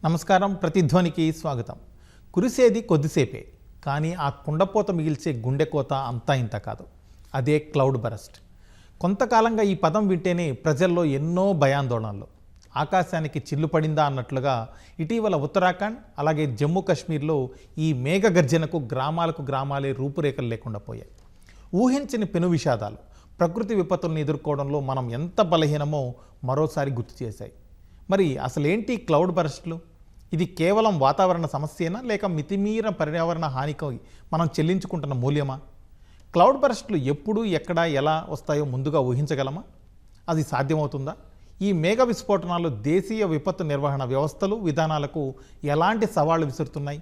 నమస్కారం. ప్రతిధ్వనికి స్వాగతం. కురిసేది కొద్దిసేపే, కానీ ఆ కుండపోత మిగిల్చే గుండెకోత అంతా ఇంత కాదు. అదే క్లౌడ్ బరస్ట్. కొంతకాలంగా ఈ పదం వింటేనే ప్రజల్లో ఎన్నో భయాందోళనలు. ఆకాశానికి చిల్లు పడిందా అన్నట్లుగా ఇటీవల ఉత్తరాఖండ్ అలాగే జమ్మూ కాశ్మీర్లో ఈ మేఘ గర్జనకు గ్రామాలే రూపురేఖలు లేకుండా పోయాయి. ఊహించని పెను విషాదాలు ప్రకృతి విపత్తులను ఎదుర్కోవడంలో మనం ఎంత బలహీనమో మరోసారి గుర్తు చేశాయి. మరి అసలేంటి క్లౌడ్ బరస్ట్లు? ఇది కేవలం వాతావరణ సమస్యేనా, లేక మితిమీర పర్యావరణ హానికి మనం చెల్లించుకుంటున్న మూల్యమా? క్లౌడ్ బరస్ట్లు ఎప్పుడు, ఎక్కడ, ఎలా వస్తాయో ముందుగా ఊహించగలమా? అది సాధ్యమవుతుందా? ఈ మేఘ విస్ఫోటనాలు దేశీయ విపత్తు నిర్వహణ వ్యవస్థలు, విధానాలకు ఎలాంటి సవాళ్లు విసురుతున్నాయి?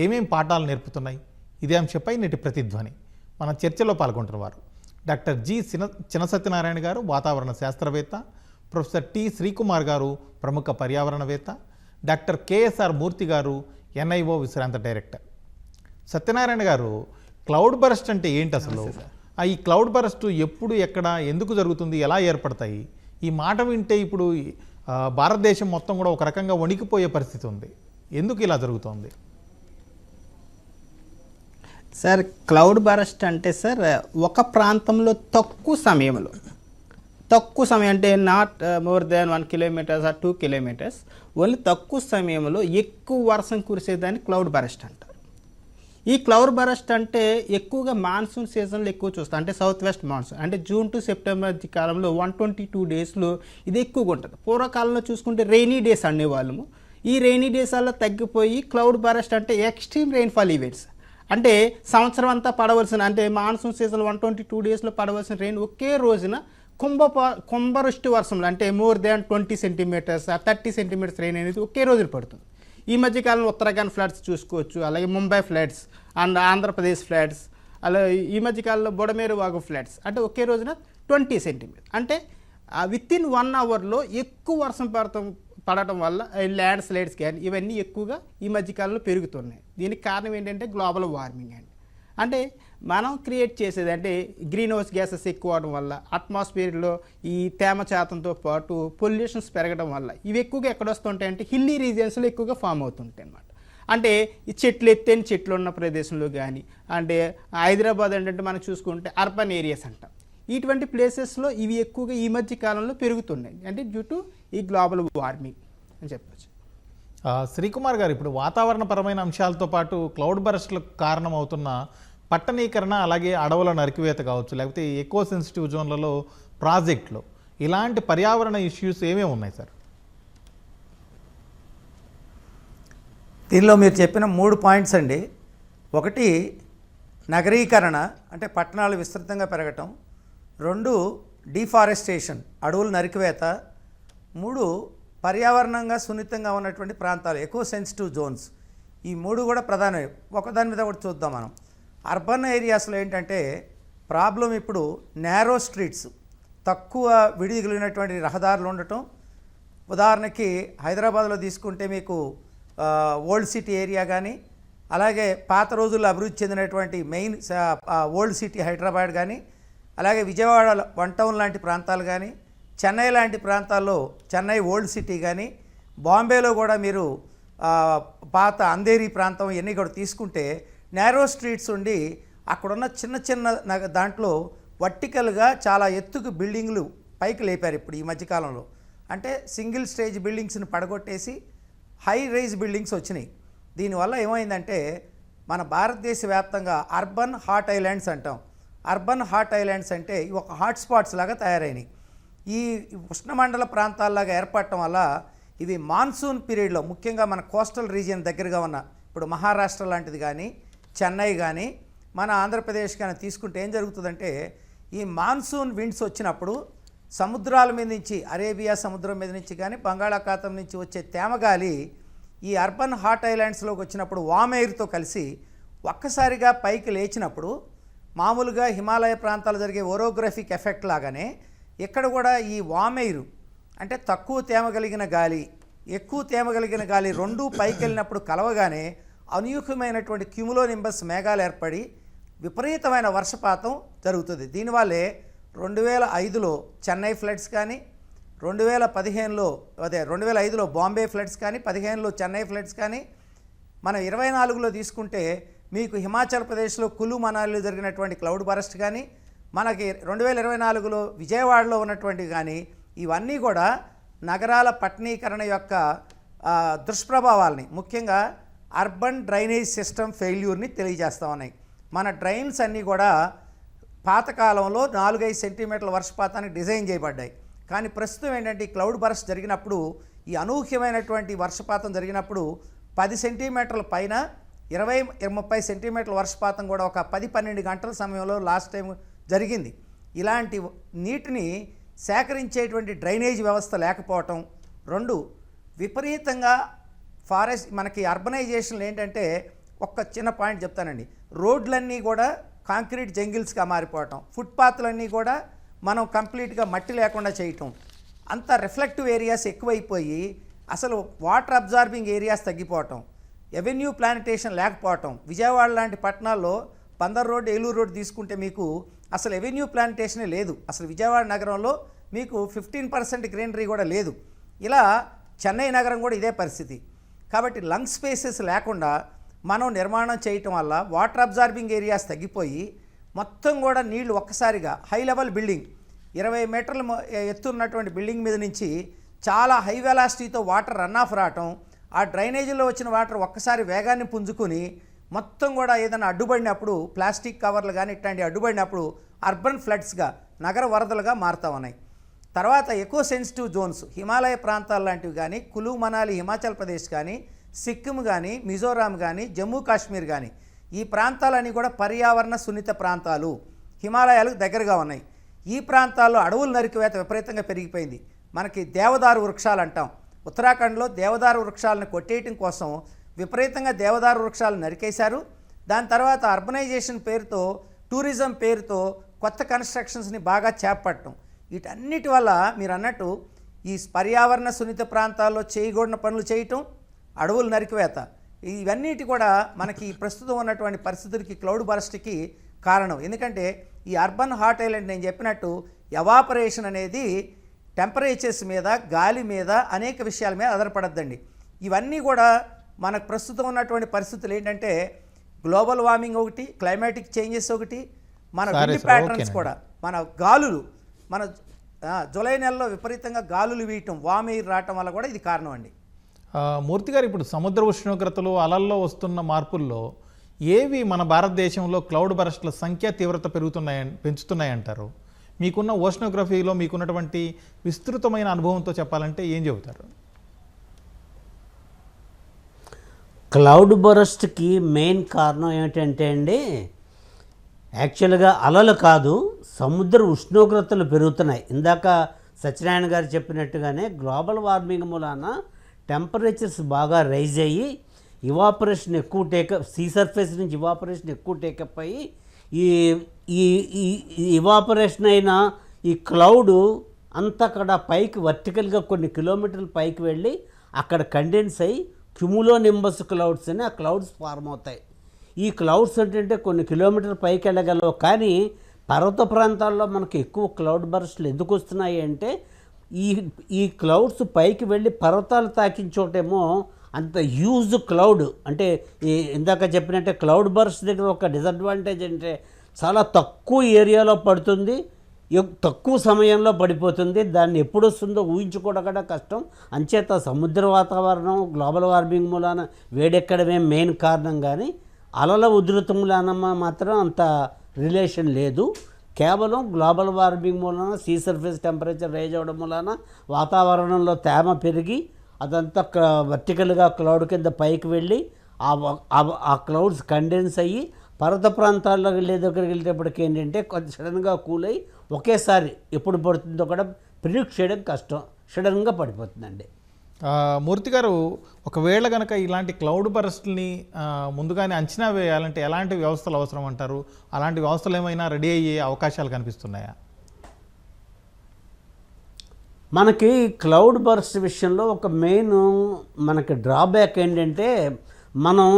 ఏమేం పాఠాలు నేర్పుతున్నాయి? ఇదే అంశంపై నేటి ప్రతిధ్వని. మన చర్చలో పాల్గొంటున్నవారు డాక్టర్ జి చినసత్యనారాయణ గారు, వాతావరణ శాస్త్రవేత్త, ప్రొఫెసర్ టి శ్రీకుమార్ గారు, ప్రముఖ పర్యావరణవేత్త, డాక్టర్ కేఎస్ఆర్ మూర్తి గారు, ఎన్ఐఓ విశ్రాంత డైరెక్టర్. సత్యనారాయణ గారు, క్లౌడ్ బరస్ట్ అంటే ఏంటి అసలు? ఈ క్లౌడ్ బరస్ట్ ఎప్పుడు, ఎక్కడ, ఎందుకు జరుగుతుంది, ఎలా ఏర్పడతాయి? ఈ మాట వింటే ఇప్పుడు భారతదేశం మొత్తం కూడా ఒక రకంగా వణికిపోయే పరిస్థితి ఉంది. ఎందుకు ఇలా జరుగుతోంది? సార్, క్లౌడ్ బరస్ట్ అంటే సార్ ఒక ప్రాంతంలో తక్కువ సమయం అంటే not more than 1 kilometres are 2 kilometres, only తక్కువ సమయంలో ఎక్కువ వర్షం కురిసేదాన్ని క్లౌడ్ బరస్ట్ అంటారు. ఈ క్లౌడ్ బరస్ట్ అంటే ఎక్కువగా మాన్సూన్ సీజన్లో ఎక్కువ చూస్తాం. అంటే సౌత్ వెస్ట్ మాన్సూన్ అంటే జూన్ టు సెప్టెంబర్ మధ్య కాలంలో 122 డేస్లో ఇది ఎక్కువగా ఉంటుంది. పూర్వకాలంలో చూసుకుంటే రెయినీ డేస్ అనేవాళ్ళము. ఈ రెయినీ డేస్ అలా తగ్గిపోయి క్లౌడ్ బరస్ట్ అంటే ఎక్స్ట్రీమ్ రెయిన్ఫాల్ ఈవెంట్స్. అంటే సంవత్సరం అంతా పడవలసిన, అంటే మాన్సూన్ సీజన్ 122 డేస్లో పడవలసిన రెయిన్ ఒకే రోజున కుంభవృష్టి వర్షంలో, అంటే more than 20 centimetres 30 centimetres rain అనేది ఒకే రోజున పడుతుంది. ఈ మధ్యకాలంలో ఉత్తరాఖండ్ ఫ్లడ్స్ చూసుకోవచ్చు, అలాగే Mumbai floods and Andhra Pradesh floods, అలాగే ఈ మధ్యకాలంలో బొడమేరు వాగు ఫ్లడ్స్, అంటే ఒకే రోజున 20 సెంటీమీటర్స్. అంటే వితిన్ 1 అవర్లో ఎక్కువ వర్షం పడటం వల్ల ల్యాండ్ స్లైడ్స్ కానీ ఇవన్నీ ఎక్కువగా ఈ మధ్యకాలంలో పెరుగుతున్నాయి. దీనికి కారణం ఏంటంటే గ్లోబల్ వార్మింగ్ అండి. అంటే మనం క్రియేట్ చేసేది అంటే గ్రీన్ హౌస్ గ్యాసెస్ ఎక్కువ అవడం వల్ల, అట్మాస్ఫియర్లో ఈ తేమ శాతంతో పాటు పొల్యూషన్స్ పెరగడం వల్ల ఇవి ఎక్కువగా ఎక్కడ వస్తుంటాయి అంటే హిల్లీ రీజియన్స్లో ఎక్కువగా ఫామ్ అవుతుంటాయి అన్నమాట. అంటే ఈ ఎత్తైన చెట్లు ఉన్న ప్రదేశంలో కానీ, అంటే హైదరాబాద్ ఏంటంటే మనం చూసుకుంటే అర్బన్ ఏరియాస్ అంటాం. ఇటువంటి ప్లేసెస్లో ఇవి ఎక్కువగా ఈ మధ్య కాలంలో పెరుగుతున్నాయి, అంటే డ్యూ టు ఈ గ్లోబల్ వార్మింగ్ అని చెప్పచ్చు. శ్రీకుమార్ గారు, ఇప్పుడు వాతావరణపరమైన అంశాలతో పాటు క్లౌడ్ బరస్ట్లకు కారణం అవుతున్న పట్టణీకరణ, అలాగే అడవుల నరికివేత కావచ్చు, లేకపోతే ఎకో సెన్సిటివ్ జోన్లలో ప్రాజెక్టులు, ఇలాంటి పర్యావరణ ఇష్యూస్ ఏమేమి ఉన్నాయి సార్? దీనిలో మీరు చెప్పిన 3 పాయింట్స్ అండి. ఒకటి నగరీకరణ, అంటే పట్టణాలు విస్తృతంగా పెరగటం. 2 డిఫారెస్టేషన్, అడవుల నరికివేత. 3 పర్యావరణంగా సున్నితంగా ఉన్నటువంటి ప్రాంతాలు, ఎకో సెన్సిటివ్ జోన్స్. ఈ 3 కూడా ప్రధానమే. ఒకదాని మీద ఒకటి చూద్దాం మనం. అర్బన్ ఏరియాస్లో ఏంటంటే ప్రాబ్లం ఇప్పుడు నేరో స్ట్రీట్స్, తక్కువ విడిది కలిగినటువంటి రహదారులు ఉండటం. ఉదాహరణకి హైదరాబాద్లో తీసుకుంటే మీకు ఓల్డ్ సిటీ ఏరియా కానీ, అలాగే పాత రోజుల్లో అభివృద్ధి చెందినటువంటి మెయిన్ ఓల్డ్ సిటీ హైదరాబాద్ కానీ, అలాగే విజయవాడ 1 టౌన్ లాంటి ప్రాంతాలు కానీ, చెన్నై లాంటి ప్రాంతాల్లో చెన్నై ఓల్డ్ సిటీ కానీ, బాంబేలో కూడా మీరు పాత అంధేరి ప్రాంతం ఇవన్నీ కూడా తీసుకుంటే నేరో స్ట్రీట్స్ ఉండి అక్కడున్న చిన్న దాంట్లో వర్టికల్గా చాలా ఎత్తుకు బిల్డింగ్లు పైకి లేపారు ఇప్పుడు ఈ మధ్యకాలంలో. అంటే సింగిల్ స్టేజ్ బిల్డింగ్స్ని పడగొట్టేసి హై రైజ్ బిల్డింగ్స్ వచ్చినాయి. దీనివల్ల ఏమైందంటే మన భారతదేశ వ్యాప్తంగా అర్బన్ హాట్ ఐలాండ్స్ అంటాం. అర్బన్ హాట్ ఐలాండ్స్ అంటే ఒక హాట్స్పాట్స్ లాగా తయారైనాయి. ఈ ఉష్ణమండల ప్రాంతాల్లాగా ఏర్పడటం వల్ల ఇవి మాన్సూన్ పీరియడ్లో, ముఖ్యంగా మన కోస్టల్ రీజియన్ దగ్గరగా ఉన్న ఇప్పుడు మహారాష్ట్ర లాంటిది కానీ, చెన్నై కానీ, మన ఆంధ్రప్రదేశ్ కానీ తీసుకుంటే ఏం జరుగుతుందంటే ఈ మాన్సూన్ విండ్స్ వచ్చినప్పుడు సముద్రాల మీద నుంచి, అరేబియా సముద్రం మీద నుంచి కానీ, బంగాళాఖాతం నుంచి వచ్చే తేమగాలి ఈ అర్బన్ హాట్ ఐలాండ్స్లోకి వచ్చినప్పుడు వామ్ ఎయిర్తో కలిసి ఒక్కసారిగా పైకి లేచినప్పుడు, మామూలుగా హిమాలయ ప్రాంతాలు జరిగే ఓరోగ్రఫిక్ ఎఫెక్ట్ లాగానే ఇక్కడ కూడా ఈ వామ్ ఎయిర్, అంటే తక్కువ తేమ కలిగిన గాలి, ఎక్కువ తేమ కలిగిన గాలి రెండూ పైకి వెళ్ళినప్పుడు కలవగానే అనూహ్యమైనటువంటి క్యూములోనింబస్ మేఘాలు ఏర్పడి విపరీతమైన వర్షపాతం జరుగుతుంది. దీనివల్లే 2005లో చెన్నై ఫ్లడ్స్ కానీ, 2015లో 2005లో బాంబే ఫ్లడ్స్ కానీ 15లో చెన్నై ఫ్లడ్స్ కానీ మనం 24లో తీసుకుంటే మీకు హిమాచల్ ప్రదేశ్లో కులు మనాలిలో జరిగినటువంటి క్లౌడ్ బరస్ట్ కానీ మనకి 2024లో విజయవాడలో ఉన్నటువంటివి కానీ ఇవన్నీ కూడా నగరాల పట్టణీకరణ యొక్క దుష్ప్రభావాల్ని ముఖ్యంగా అర్బన్ డ్రైనేజ్ సిస్టమ్ ఫెయిల్యూర్ని తెలియజేస్తూ ఉన్నాయి. మన డ్రైన్స్ అన్నీ కూడా పాతకాలంలో 4-5 సెంటీమీటర్ల వర్షపాతానికి డిజైన్ చేయబడ్డాయి. కానీ ప్రస్తుతం ఏంటంటే ఈ క్లౌడ్ బరస్ట్ జరిగినప్పుడు ఈ అనూహ్యమైనటువంటి వర్షపాతం జరిగినప్పుడు 10 సెంటీమీటర్ల పైన 20-30 సెంటీమీటర్ల వర్షపాతం కూడా ఒక 10-12 గంటల సమయంలో లాస్ట్ టైం జరిగింది. ఇలాంటి నీటిని సేకరించేటువంటి డ్రైనేజ్ వ్యవస్థ లేకపోవటం, 2 విపరీతంగా ఫారెస్ట్ మనకి అర్బనైజేషన్లు ఏంటంటే ఒక్క చిన్న పాయింట్ చెప్తానండి, రోడ్లన్నీ కూడా కాంక్రీట్ జంగిల్స్గా మారిపోవటం, ఫుట్పాత్లన్నీ కూడా మనం కంప్లీట్గా మట్టి లేకుండా చేయటం, అంత రిఫ్లెక్టివ్ ఏరియాస్ ఎక్కువైపోయి అసలు వాటర్ అబ్జార్బింగ్ ఏరియాస్ తగ్గిపోవటం, ఎవెన్యూ ప్లానిటేషన్ లేకపోవటం. విజయవాడ లాంటి పట్టణాల్లో బందర్ రోడ్, ఏలూరు రోడ్ తీసుకుంటే మీకు అసలు ఎవెన్యూ ప్లానిటేషనే లేదు. అసలు విజయవాడ నగరంలో మీకు 15% గ్రీనరీ కూడా లేదు. ఇలా చెన్నై నగరం కూడా ఇదే పరిస్థితి. కాబట్టి లంగ్ స్పేసెస్ లేకుండా మనం నిర్మాణం చేయటం వల్ల వాటర్ అబ్జార్బింగ్ ఏరియాస్ తగ్గిపోయి మొత్తం కూడా నీళ్లు ఒక్కసారిగా హై లెవెల్ బిల్డింగ్ 20 మీటర్ల ఎత్తున్నటువంటి బిల్డింగ్ మీద నుంచి చాలా హై వెలాసిటీతో వాటర్ రన్ ఆఫ్ రావటం, ఆ డ్రైనేజీలో వచ్చిన వాటర్ ఒక్కసారి వేగాన్ని పుంజుకుని మొత్తం కూడా ఏదైనా అడ్డుపడినప్పుడు ప్లాస్టిక్ కవర్లు కానీ ఇట్లాంటి అడ్డుపడినప్పుడు అర్బన్ ఫ్లడ్స్గా నగర వరదలుగా మారుతూ ఉన్నాయి. తర్వాత ఎకో సెన్సిటివ్ జోన్స్ హిమాలయ ప్రాంతాలు లాంటివి కానీ కులు మనాలి హిమాచల్ ప్రదేశ్ కానీ సిక్కిం కానీ మిజోరాం కానీ జమ్మూ కాశ్మీర్ కానీ ఈ ప్రాంతాలన్నీ కూడా పర్యావరణ సున్నిత ప్రాంతాలు, హిమాలయాలకు దగ్గరగా ఉన్నాయి. ఈ ప్రాంతాల్లో అడవుల నరికివేత విపరీతంగా పెరిగిపోయింది. మనకి దేవదారు వృక్షాలు అంటాం. ఉత్తరాఖండ్లో దేవదారు వృక్షాలను కొట్టేయటం కోసం విపరీతంగా దేవదారు వృక్షాలు నరికేశారు. దాని తర్వాత అర్బనైజేషన్ పేరుతో, టూరిజం పేరుతో కొత్త కన్స్ట్రక్షన్స్ని బాగా చేపట్టడం, వీటన్నిటి వల్ల మీరు అన్నట్టు ఈ పర్యావరణ సున్నిత ప్రాంతాల్లో చేయకూడని పనులు చేయటం, అడవులు నరికివేత, ఇవన్నిటి కూడా మనకి ప్రస్తుతం ఉన్నటువంటి పరిస్థితులకి క్లౌడ్ బరస్ట్కి కారణం. ఎందుకంటే ఈ అర్బన్ హాట్ ఐలాండ్ నేను చెప్పినట్టు ఎవాపరేషన్ అనేది టెంపరేచర్స్ మీద, గాలి మీద, అనేక విషయాల మీద ఆధారపడద్దండి. ఇవన్నీ కూడా మనకు ప్రస్తుతం ఉన్నటువంటి పరిస్థితులు ఏంటంటే గ్లోబల్ వార్మింగ్ ఒకటి, క్లైమాటిక్ చేంజెస్ ఒకటి, మన విండ్ ప్యాటర్న్స్ కూడా, మన గాలులు, మన జూలై నెలలో విపరీతంగా గాలులు వీయటం, వామీర్ రావటం వల్ల కూడా ఇది కారణం అండి. మూర్తి గారు, ఇప్పుడు సముద్ర ఉష్ణోగ్రతలు, అలల్లో వస్తున్న మార్పుల్లో ఏవి మన భారతదేశంలో క్లౌడ్ బరస్ట్ల సంఖ్య, తీవ్రత పెంచుతున్నాయంటారు? మీకున్న ఓషనోగ్రఫీలో మీకున్నటువంటి విస్తృతమైన అనుభవంతో చెప్పాలంటే ఏం చెబుతారు? క్లౌడ్ బరస్ట్కి మెయిన్ కారణం ఏమిటంటే అండి, యాక్చువల్గా అలలు కాదు, సముద్ర ఉష్ణోగ్రతలు పెరుగుతున్నాయి. ఇందాక సత్యనారాయణ గారు చెప్పినట్టుగానే గ్లోబల్ వార్మింగ్ మూలాన టెంపరేచర్స్ బాగా రైజ్ అయ్యి ఇవాపరేషన్ ఎక్కువ టేకప్, సీ సర్ఫేస్ నుంచి ఇవాపరేషన్ ఎక్కువ టేకప్ అయ్యి ఈ ఇవాపరేషన్ అయిన ఈ క్లౌడ్ అంతా అక్కడ పైకి వర్టికల్గా కొన్ని కిలోమీటర్ల పైకి వెళ్ళి అక్కడ కండెన్స్ అయ్యి క్యుములో నింబస్ క్లౌడ్స్ అని ఆ క్లౌడ్స్ ఫార్మ్ అవుతాయి. ఈ క్లౌడ్స్ ఏంటంటే కొన్ని కిలోమీటర్ల పైకి వెళ్ళగలవు, కానీ పర్వత ప్రాంతాల్లో మనకు ఎక్కువ క్లౌడ్ బర్స్ట్లు ఎందుకు వస్తున్నాయి అంటే ఈ క్లౌడ్స్ పైకి వెళ్ళి పర్వతాలు తాకిన చోటేమో అంత హ్యూజ్ క్లౌడ్, అంటే ఇందాక చెప్పినట్టే క్లౌడ్ బర్స్ట్ దగ్గర ఒక డిసడ్వాంటేజ్ అంటే చాలా తక్కువ ఏరియాలో పడుతుంది, తక్కువ సమయంలో పడిపోతుంది. దాన్ని ఎప్పుడు వస్తుందో ఊహించుకోవడం కూడా కష్టం. అంచేత సముద్ర వాతావరణం గ్లోబల్ వార్మింగ్ మూలాన వేడెక్కడమే మెయిన్ కారణం, కానీ అలల ఉధృతం మూలాన మాత్రం అంత రిలేషన్ లేదు. కేవలం గ్లోబల్ వార్మింగ్ మూలాన సీ సర్ఫేస్ టెంపరేచర్ రైజ్ అవ్వడం మూలాన వాతావరణంలో తేమ పెరిగి అదంతా వర్టికల్గా క్లౌడ్ కింద పైకి వెళ్ళి ఆ క్లౌడ్స్ కండెన్స్ అయ్యి పర్వత ప్రాంతాల్లో వెళ్ళే దగ్గరికి వెళ్ళేటప్పటికి ఏంటంటే కొంచెం సడన్గా కూల్ అయ్యి ఒకేసారి ఎప్పుడు పడుతుందో కూడా ప్రిడిక్ట్ చేయడం కష్టం, సడన్గా పడిపోతుందండి. మూర్తి గారు, ఒకవేళ కనుక ఇలాంటి క్లౌడ్ బరస్ట్ని ముందుగానే అంచనా వేయాలంటే ఎలాంటి వ్యవస్థలు అవసరం అంటారు? అలాంటి వ్యవస్థలు ఏమైనా రెడీ అయ్యే అవకాశాలు కనిపిస్తున్నాయా? మనకి క్లౌడ్ బర్స్ట్ విషయంలో ఒక మెయిన్ మనకి డ్రాబ్యాక్ ఏంటంటే, మనం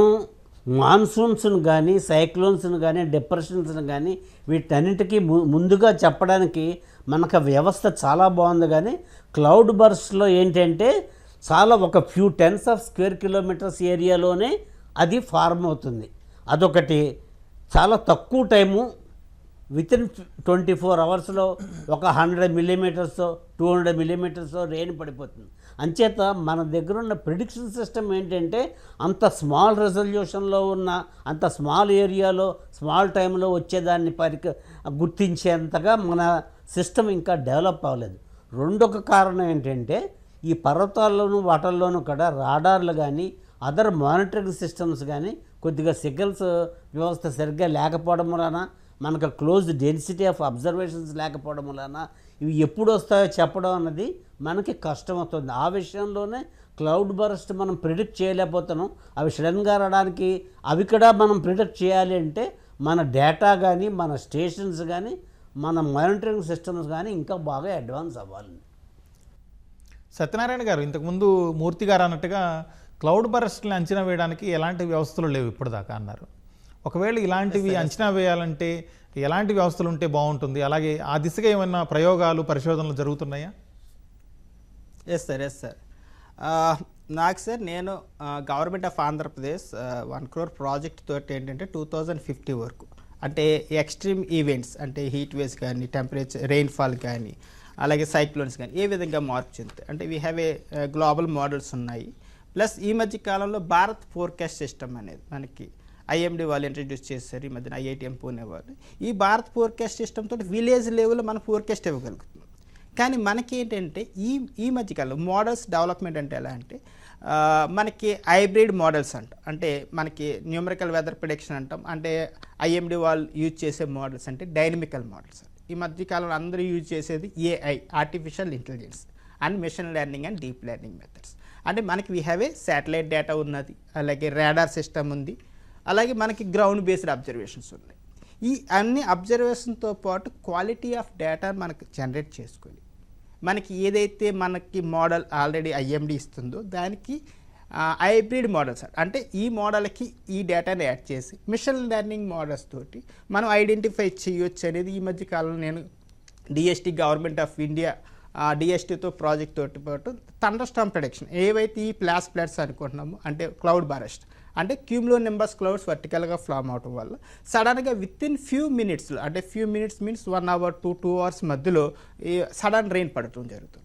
మాన్సూన్స్ను కానీ సైక్లోన్స్ను కానీ డిప్రెషన్స్ను కానీ వీటన్నింటికీ ముందుగా చెప్పడానికి మనకు ఆ వ్యవస్థ చాలా బాగుంది. కానీ క్లౌడ్ బర్స్ట్లో ఏంటంటే చాలా ఒక few tens of square kilometres ఏరియాలోనే అది ఫార్మ్ అవుతుంది. అదొకటి. చాలా తక్కువ టైము, వితిన్ 24 అవర్స్లో ఒక 100 మిల్లీమీటర్స్ 200 మిల్లీమీటర్స్ రెయిన్ పడిపోతుంది. అంచేత మన దగ్గర ఉన్న ప్రిడిక్షన్ సిస్టమ్ ఏంటంటే అంత స్మాల్ రెజల్యూషన్లో ఉన్న అంత స్మాల్ ఏరియాలో స్మాల్ టైంలో వచ్చేదాన్ని గుర్తించేంతగా మన సిస్టమ్ ఇంకా డెవలప్ అవ్వలేదు. రెండొక కారణం ఏంటంటే ఈ పర్వతాల్లోనూ వాటల్లోనూ కూడా రాడార్లు కానీ అదర్ మానిటరింగ్ సిస్టమ్స్ కానీ కొద్దిగా సిగ్నల్స్ వ్యవస్థ సరిగ్గా లేకపోవడం వలన, మనకు క్లోజ్డ్ డెన్సిటీ ఆఫ్ అబ్జర్వేషన్స్ లేకపోవడం వలన ఇవి ఎప్పుడు వస్తాయో చెప్పడం అన్నది మనకి కష్టమవుతుంది. ఆ విషయంలోనే క్లౌడ్ బర్స్ట్ మనం ప్రిడిక్ట్ చేయలేకపోతున్నాం. అవి సడన్గా రావడానికి అవి కూడా మనం ప్రిడిక్ట్ చేయాలి అంటే మన డేటా కానీ మన స్టేషన్స్ కానీ మన మానిటరింగ్ సిస్టమ్స్ కానీ ఇంకా బాగా అడ్వాన్స్ అవ్వాలి. సత్యనారాయణ గారు, ఇంతకుముందు మూర్తి గారు అన్నట్టుగా క్లౌడ్ బరస్ట్ని అంచనా వేయడానికి ఎలాంటి వ్యవస్థలు లేవు ఇప్పటిదాకా అన్నారు. ఒకవేళ ఇలాంటివి అంచనా వేయాలంటే ఎలాంటి వ్యవస్థలు ఉంటే బాగుంటుంది? అలాగే ఆ దిశగా ఏమైనా ప్రయోగాలు పరిశోధనలు జరుగుతున్నాయా? Yes sir. నాకు సార్ నేను government of Andhra Pradesh 1 crore project తోటి ఏంటంటే 2050 వరకు అంటే ఎక్స్ట్రీమ్ ఈవెంట్స్ అంటే హీట్ వేవ్స్ కానీ టెంపరేచర్ రెయిన్ఫాల్ కానీ అలాగే సైక్లోన్స్ కానీ ఏ విధంగా మార్పు చెందుతాయి అంటే we have a global models ఉన్నాయి. ప్లస్ ఈ మధ్య కాలంలో భారత్ ఫోర్కాస్ట్ సిస్టమ్ అనేది మనకి ఐఎండి వాళ్ళు ఇంట్రడ్యూస్ చేశారు ఈ మధ్యన, ఐఐటిఎం పూణే వాళ్ళు. ఈ భారత్ ఫోర్కాస్ట్ సిస్టమ్ తోటి విలేజ్ లెవెల్లో మనం ఫోర్కాస్ట్ ఇవ్వగలుగుతున్నాం. కానీ మనకి ఏంటంటే ఈ మధ్యకాలంలో మోడల్స్ డెవలప్మెంట్ అంటే ఎలా అంటే మనకి హైబ్రిడ్ మోడల్స్ అంటే మనకి న్యూమరికల్ వెదర్ ప్రిడిక్షన్ అంటాం. అంటే ఐఎండి వాళ్ళు యూజ్ చేసే మోడల్స్ అంటే డైనమికల్ మోడల్స్. ఈ మధ్యకాలంలో అందరూ యూజ్ చేసేది AI, artificial intelligence and machine learning and deep learning methods. అంటే మనకి we have a satellite data ఉన్నది, అలాగే రాడార్ సిస్టమ్ ఉంది, అలాగే మనకి గ్రౌండ్ బేస్డ్ అబ్జర్వేషన్స్ ఉన్నాయి. ఈ అన్ని అబ్జర్వేషన్తో పాటు క్వాలిటీ ఆఫ్ డేటా మనకు జనరేట్ చేసుకొని మనకి ఏదైతే మనకి మోడల్ ఆల్రెడీ ఐఎండి ఇస్తుందో దానికి హైబ్రిడ్ మోడల్స్ అంటే ఈ మోడల్కి ఈ డేటాని యాడ్ చేసి మిషన్ లెర్నింగ్ మోడల్స్ తోటి మనం ఐడెంటిఫై చేయొచ్చు అనేది ఈ మధ్య కాలంలో నేను డిఎస్టీ గవర్నమెంట్ ఆఫ్ ఇండియా డిఎస్టీతో ప్రాజెక్ట్ తోటి పాటు థండర్ స్టార్మ్ ప్రిడిక్షన్ ఏవైతే ఈ ఫ్లడ్స్ అనుకుంటున్నామో అంటే క్లౌడ్ బరస్ట్ అంటే క్యూములో నింబస్ క్లౌడ్స్ వర్టికల్గా ఫామ్ అవడం వల్ల సడన్గా విత్ ఇన్ ఫ్యూ మినిట్స్లో అంటే few minutes means 1 hour to 2 hours మధ్యలో ఈ సడన్ రెయిన్ పడటం జరుగుతుంది.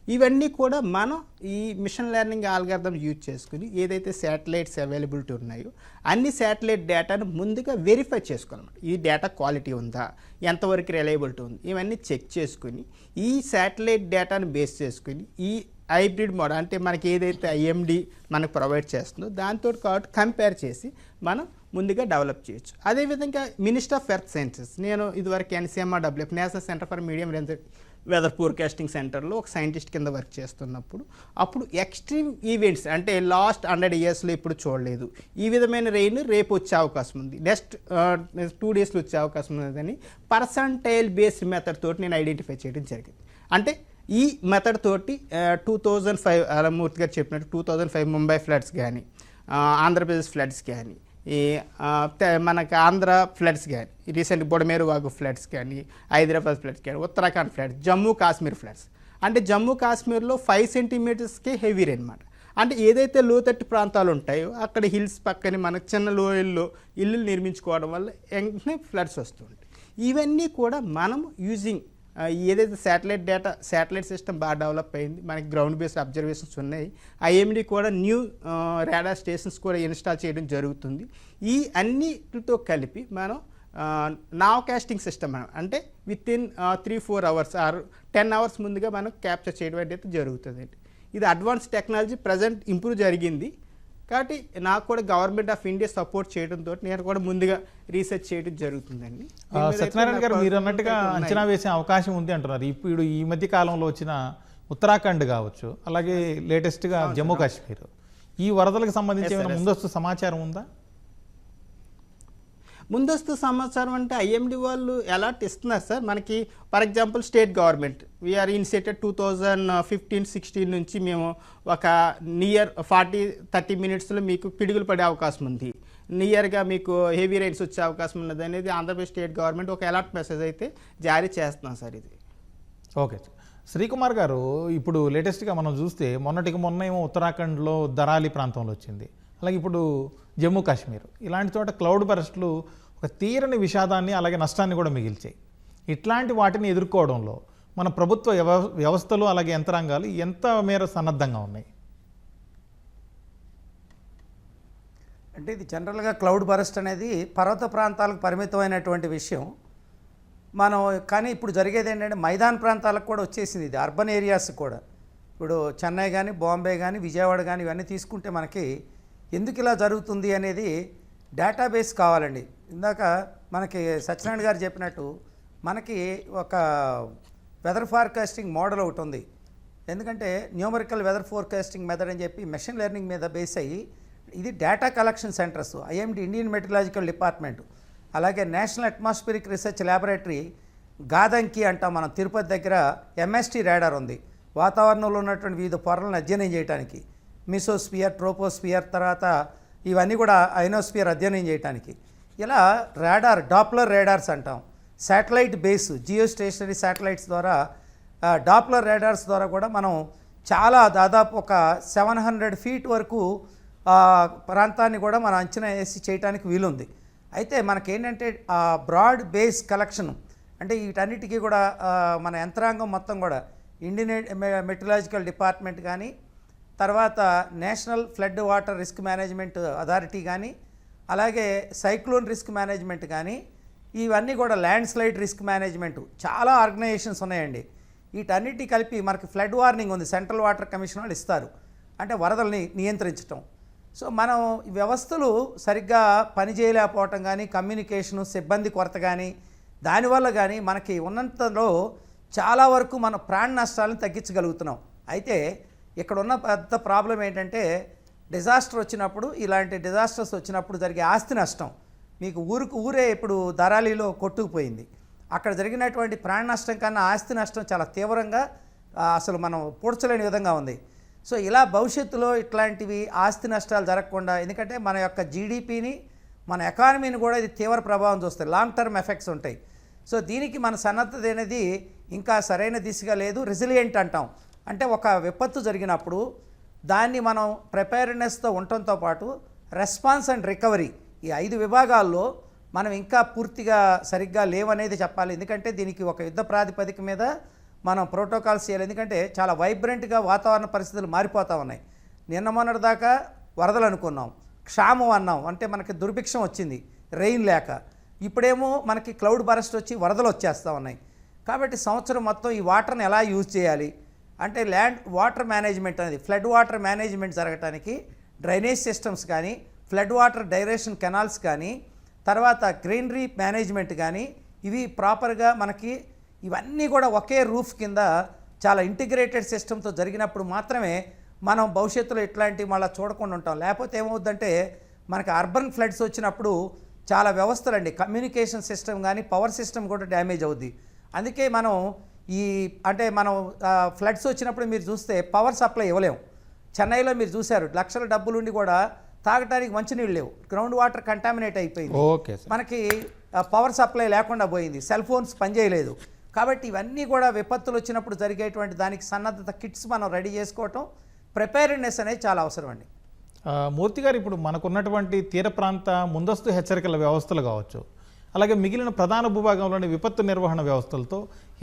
ఇవన్నీ కూడా మనం ఈ మిషన్ లెర్నింగ్ ఆల్గారిథం యూజ్ చేసుకుని ఏదైతే శాటిలైట్స్ అవైలబిలిటీ ఉన్నాయో అన్ని శాటిలైట్ డేటాను ముందుగా వెరిఫై చేసుకోవాలన్నమాట. ఈ డేటా క్వాలిటీ ఉందా, ఎంతవరకు రిలయబిలిటీ ఉంది, ఇవన్నీ చెక్ చేసుకుని ఈ శాటిలైట్ డేటాను బేస్ చేసుకుని ఈ హైబ్రిడ్ మోడల్ అంటే మనకి ఏదైతే ఐఎండి మనకు ప్రొవైడ్ చేస్తుందో దాంతో కాబట్టి కంపేర్ చేసి మనం ముందుగా డెవలప్ చేయొచ్చు. అదేవిధంగా మినిస్టర్ ఆఫ్ ఎర్త్ సైన్సెస్ నేను ఇదివరకు NCMRWF national centre for medium range weather forecasting సెంటర్లో ఒక సైంటిస్ట్ కింద వర్క్ చేస్తున్నప్పుడు అప్పుడు ఎక్స్ట్రీమ్ ఈవెంట్స్ అంటే లాస్ట్ 100 yearsలో ఇప్పుడు చూడలేదు ఈ విధమైన రెయిన్ రేపు వచ్చే అవకాశం ఉంది, నెక్స్ట్ 2 daysలో వచ్చే అవకాశం ఉందని పర్సంటైల్ బేస్డ్ మెథడ్ తోటి నేను ఐడెంటిఫై చేయడం జరిగింది. అంటే ఈ మెథడ్ తోటి 2005 అలమూర్తి గారు చెప్పినట్టు 2005 ముంబై ఫ్లడ్స్ కానీ ఆంధ్రప్రదేశ్ ఫ్లడ్స్ కానీ ఈ మనకు ఆంధ్ర ఫ్లడ్స్ కానీ రీసెంట్ బొడమేరు వాగు ఫ్లడ్స్ కానీ హైదరాబాద్ ఫ్లడ్స్ కానీ ఉత్తరాఖండ్ ఫ్లడ్స్ జమ్మూ కాశ్మీర్ ఫ్లడ్స్ అంటే జమ్మూ కాశ్మీర్లో 5 centimeters హెవీ రెయిన్ అన్నమాట. అంటే ఏదైతే లోతట్టు ప్రాంతాలు ఉంటాయో అక్కడ హిల్స్ పక్కనే మనకు చిన్న లోయల్లో ఇల్లు నిర్మించుకోవడం వల్ల వెంటనే ఫ్లడ్స్ వస్తుంటాయి. ఇవన్నీ కూడా మనం యూజింగ్ ఏదైతే శాటిలైట్ సిస్టమ్ బాగా డెవలప్ అయింది, మనకి గ్రౌండ్ బేస్డ్ అబ్జర్వేషన్స్ ఉన్నాయి, ఐఎండి కూడా న్యూ రాడార్ స్టేషన్స్ కూడా ఇన్స్టాల్ చేయడం జరుగుతుంది. ఈ అన్నిటితో కలిపి మనం నావ్ కాస్టింగ్ సిస్టమ్ అంటే with in 3-4 hours or 10 hours ముందుగా మనం క్యాప్చర్ చేయడం అయితే జరుగుతుంది. ఇది అడ్వాన్స్ టెక్నాలజీ ప్రజెంట్ ఇంప్రూవ్ జరిగింది కాబట్టి నాకు కూడా గవర్నమెంట్ ఆఫ్ ఇండియా సపోర్ట్ చేయడంతో నేను కూడా ముందుగా రీసెర్చ్ చేయడం జరుగుతుందండి. సత్యనారాయణ గారు మీరు అన్నట్టుగా అంచనా వేసే అవకాశం ఉంది అంటున్నారు. ఇప్పుడు ఈ మధ్య కాలంలో వచ్చిన ఉత్తరాఖండ్ కావచ్చు, అలాగే లేటెస్ట్గా జమ్మూ కాశ్మీర్ ఈ వరదలకు సంబంధించి ఏమైనా ముందస్తు సమాచారం ఉందా? ముందస్తు సమాచారం అంటే ఐఎండి వాళ్ళు అలర్ట్ ఇస్తున్నారు సార్. మనకి for example state government we are initiated 2015-16 నుంచి మేము ఒక నియర్ 40-30 minutesలో మీకు పిడుగులు పడే అవకాశం ఉంది, నియర్గా మీకు హెవీ రైన్స్ వచ్చే అవకాశం ఉన్నది అనేది ఆంధ్రప్రదేశ్ స్టేట్ గవర్నమెంట్ ఒక అలర్ట్ మెసేజ్ అయితే జారీ చేస్తున్నాం సార్. ఇది ఓకే. శ్రీకుమార్ గారు, ఇప్పుడు లేటెస్ట్గా మనం చూస్తే మొన్నటికి మొన్న ఏమో ఉత్తరాఖండ్లో దరాలి ప్రాంతంలో వచ్చింది, అలాగే ఇప్పుడు జమ్మూ కాశ్మీర్, ఇలాంటి చోట క్లౌడ్ బరస్ట్లు ఒక తీరని విషాదాన్ని అలాగే నష్టాన్ని కూడా మిగిల్చాయి. ఇట్లాంటి వాటిని ఎదుర్కోవడంలో మన ప్రభుత్వ వ్యవస్థలు అలాగే యంత్రాంగాలు ఎంత మేర సన్నద్ధంగా ఉన్నాయి? అంటే ఇది జనరల్గా క్లౌడ్ బరస్ట్ అనేది పర్వత ప్రాంతాలకు పరిమితమైనటువంటి విషయం. కానీ ఇప్పుడు జరిగేది ఏంటంటే మైదాన ప్రాంతాలకు కూడా వచ్చేసింది ఇది, అర్బన్ ఏరియాస్ కూడా. ఇప్పుడు చెన్నై కానీ, బాంబే కానీ, విజయవాడ కానీ ఇవన్నీ తీసుకుంటే మనకి ఎందుకు ఇలా జరుగుతుంది అనేది డేటాబేస్ కావాలండి. ఇందాక మనకి సత్యనారాయణ గారు చెప్పినట్టు మనకి ఒక వెదర్ ఫార్కాస్టింగ్ మోడల్ ఒకటి ఉంది. ఎందుకంటే న్యూమరికల్ వెదర్ ఫోర్కాస్టింగ్ మెథడ్ అని చెప్పి మెషిన్ లెర్నింగ్ మీద బేస్ అయ్యి ఇది data collection centres, IMD Indian meteorological department, అలాగే national atmospheric research laboratory Gadanki అంటాం మనం, తిరుపతి దగ్గర ఎంఎస్టీ రాడార్ ఉంది. వాతావరణంలో ఉన్నటువంటి వివిధ పొరలను అధ్యయనం చేయడానికి, మిసోస్ఫియర్, ట్రోపోస్ఫియర్, తర్వాత ఇవన్నీ కూడా ఐనోస్ఫియర్ అధ్యయనం చేయడానికి. ఇలా రాడార్, డాప్లర్ రాడార్స్ అంటాం, satellite base geo stationary satellites ద్వారా, డాప్లర్ రాడార్స్ ద్వారా కూడా మనం చాలా దాదాపు ఒక 700 ఫీట్ వరకు ప్రాంతాన్ని కూడా మనం అంచనా వేసి చేయడానికి వీలుంది. అయితే మనకేంటంటే బ్రాడ్ బేస్ కలెక్షన్ అంటే వీటన్నిటికీ కూడా మన యంత్రాంగం మొత్తం కూడా ఇండియన్ మెట్రలాజికల్ డిపార్ట్మెంట్ కానీ, తర్వాత national flood water risk management authority కానీ, అలాగే సైక్లోన్ రిస్క్ మేనేజ్మెంట్ కానీ, ఇవన్నీ కూడా ల్యాండ్ స్లైడ్ రిస్క్ మేనేజ్మెంట్, చాలా ఆర్గనైజేషన్స్ ఉన్నాయండి. వీటన్నిటి కలిపి మనకి ఫ్లడ్ వార్నింగ్ ఉంది, సెంట్రల్ వాటర్ కమిషన్ వాళ్ళు ఇస్తారు, అంటే వరదల్ని నియంత్రించడం. సో మనం ఈ వ్యవస్థలు సరిగ్గా పనిచేయలేకపోవటం కానీ, కమ్యూనికేషను, సిబ్బంది కొరత కానీ, దానివల్ల కానీ మనకి ఉన్నంతలో చాలా వరకు మన ప్రాణ నష్టాలను తగ్గించగలుగుతున్నాం. అయితే ఇక్కడ ఉన్న పెద్ద ప్రాబ్లం ఏంటంటే డిజాస్టర్ వచ్చినప్పుడు, ఇలాంటి డిజాస్టర్స్ వచ్చినప్పుడు జరిగే ఆస్తి నష్టం. మీకు ఊరే ఇప్పుడు దరాలిలో కొట్టుకుపోయింది, అక్కడ జరిగినటువంటి ప్రాణ నష్టం కన్నా ఆస్తి నష్టం చాలా తీవ్రంగా అసలు మనం పూడ్చలేని విధంగా ఉంది. సో ఇలా భవిష్యత్తులో ఇట్లాంటివి ఆస్తి నష్టాలు జరగకుండా, ఎందుకంటే మన యొక్క జీడిపిని, మన ఎకానమీని కూడా ఇది తీవ్ర ప్రభావం చూస్తాయి, లాంగ్ టర్మ్ ఎఫెక్ట్స్ ఉంటాయి. సో దీనికి మన సన్నద్ధత అనేది ఇంకా సరైన దిశగా లేదు. రెసిలియంట్ అంటాం, అంటే ఒక విపత్తు జరిగినప్పుడు దాన్ని మనం ప్రిపేర్నెస్తో ఉండటంతో పాటు రెస్పాన్స్ అండ్ రికవరీ, ఈ 5 విభాగాల్లో మనం ఇంకా పూర్తిగా సరిగ్గా లేవనేది చెప్పాలి. ఎందుకంటే దీనికి ఒక యుద్ధ ప్రాతిపదిక మీద మనం ప్రోటోకాల్స్ చేయాలి. ఎందుకంటే చాలా వైబ్రెంట్గా వాతావరణ పరిస్థితులు మారిపోతూ ఉన్నాయి. నిన్న మొన్నటి దాకా వరదలు అనుకున్నాం, క్షామం అన్నాం, అంటే మనకి దుర్భిక్షం వచ్చింది, రెయిన్ లేక. ఇప్పుడేమో మనకి క్లౌడ్ బరస్ట్ వచ్చి వరదలు వచ్చేస్తూ ఉన్నాయి. కాబట్టి సంవత్సరం మొత్తం ఈ వాటర్ని ఎలా యూజ్ చేయాలి అంటే ల్యాండ్ వాటర్ మేనేజ్మెంట్ అనేది, ఫ్లడ్ వాటర్ మేనేజ్మెంట్ జరగటానికి డ్రైనేజ్ సిస్టమ్స్ కానీ, ఫ్లడ్ వాటర్ డైరెక్షన్ కెనాల్స్ కానీ, తర్వాత గ్రీనరీ మేనేజ్మెంట్ కానీ, ఇవి ప్రాపర్గా మనకి ఇవన్నీ కూడా ఒకే రూఫ్ కింద చాలా ఇంటిగ్రేటెడ్ సిస్టమ్తో జరిగినప్పుడు మాత్రమే మనం భవిష్యత్తులో ఇట్లాంటివి మళ్ళీ చూడకుండా ఉంటాం. లేకపోతే ఏమవుద్దంటే మనకి అర్బన్ ఫ్లడ్స్ వచ్చినప్పుడు చాలా వ్యవస్థలండి, కమ్యూనికేషన్ సిస్టమ్ కానీ, పవర్ సిస్టమ్ కూడా డ్యామేజ్ అవుద్ది. అందుకే మనం మనం ఫ్లడ్స్ వచ్చినప్పుడు మీరు చూస్తే పవర్ సప్లై ఇవ్వలేము. చెన్నైలో మీరు చూశారు, లక్షల డబ్బులుండి కూడా తాగటానికి మంచినీళ్ళు లేవు, గ్రౌండ్ వాటర్ కంటామినేట్ అయిపోయింది. మనకి పవర్ సప్లై లేకుండా పోయింది, సెల్ ఫోన్స్ పనిచేయలేదు. కాబట్టి ఇవన్నీ కూడా విపత్తులు వచ్చినప్పుడు జరిగేటువంటి దానికి సన్నద్ధత కిట్స్ మనం రెడీ చేసుకోవటం, ప్రిపేర్నెస్ అనేది చాలా అవసరం అండి. మూర్తి గారు, ఇప్పుడు మనకున్నటువంటి తీర ప్రాంత ముందస్తు హెచ్చరికల వ్యవస్థలు కావచ్చు, అలాగే మిగిలిన ప్రధాన భూభాగంలోని విపత్తు నిర్వహణ వ్యవస్థలతో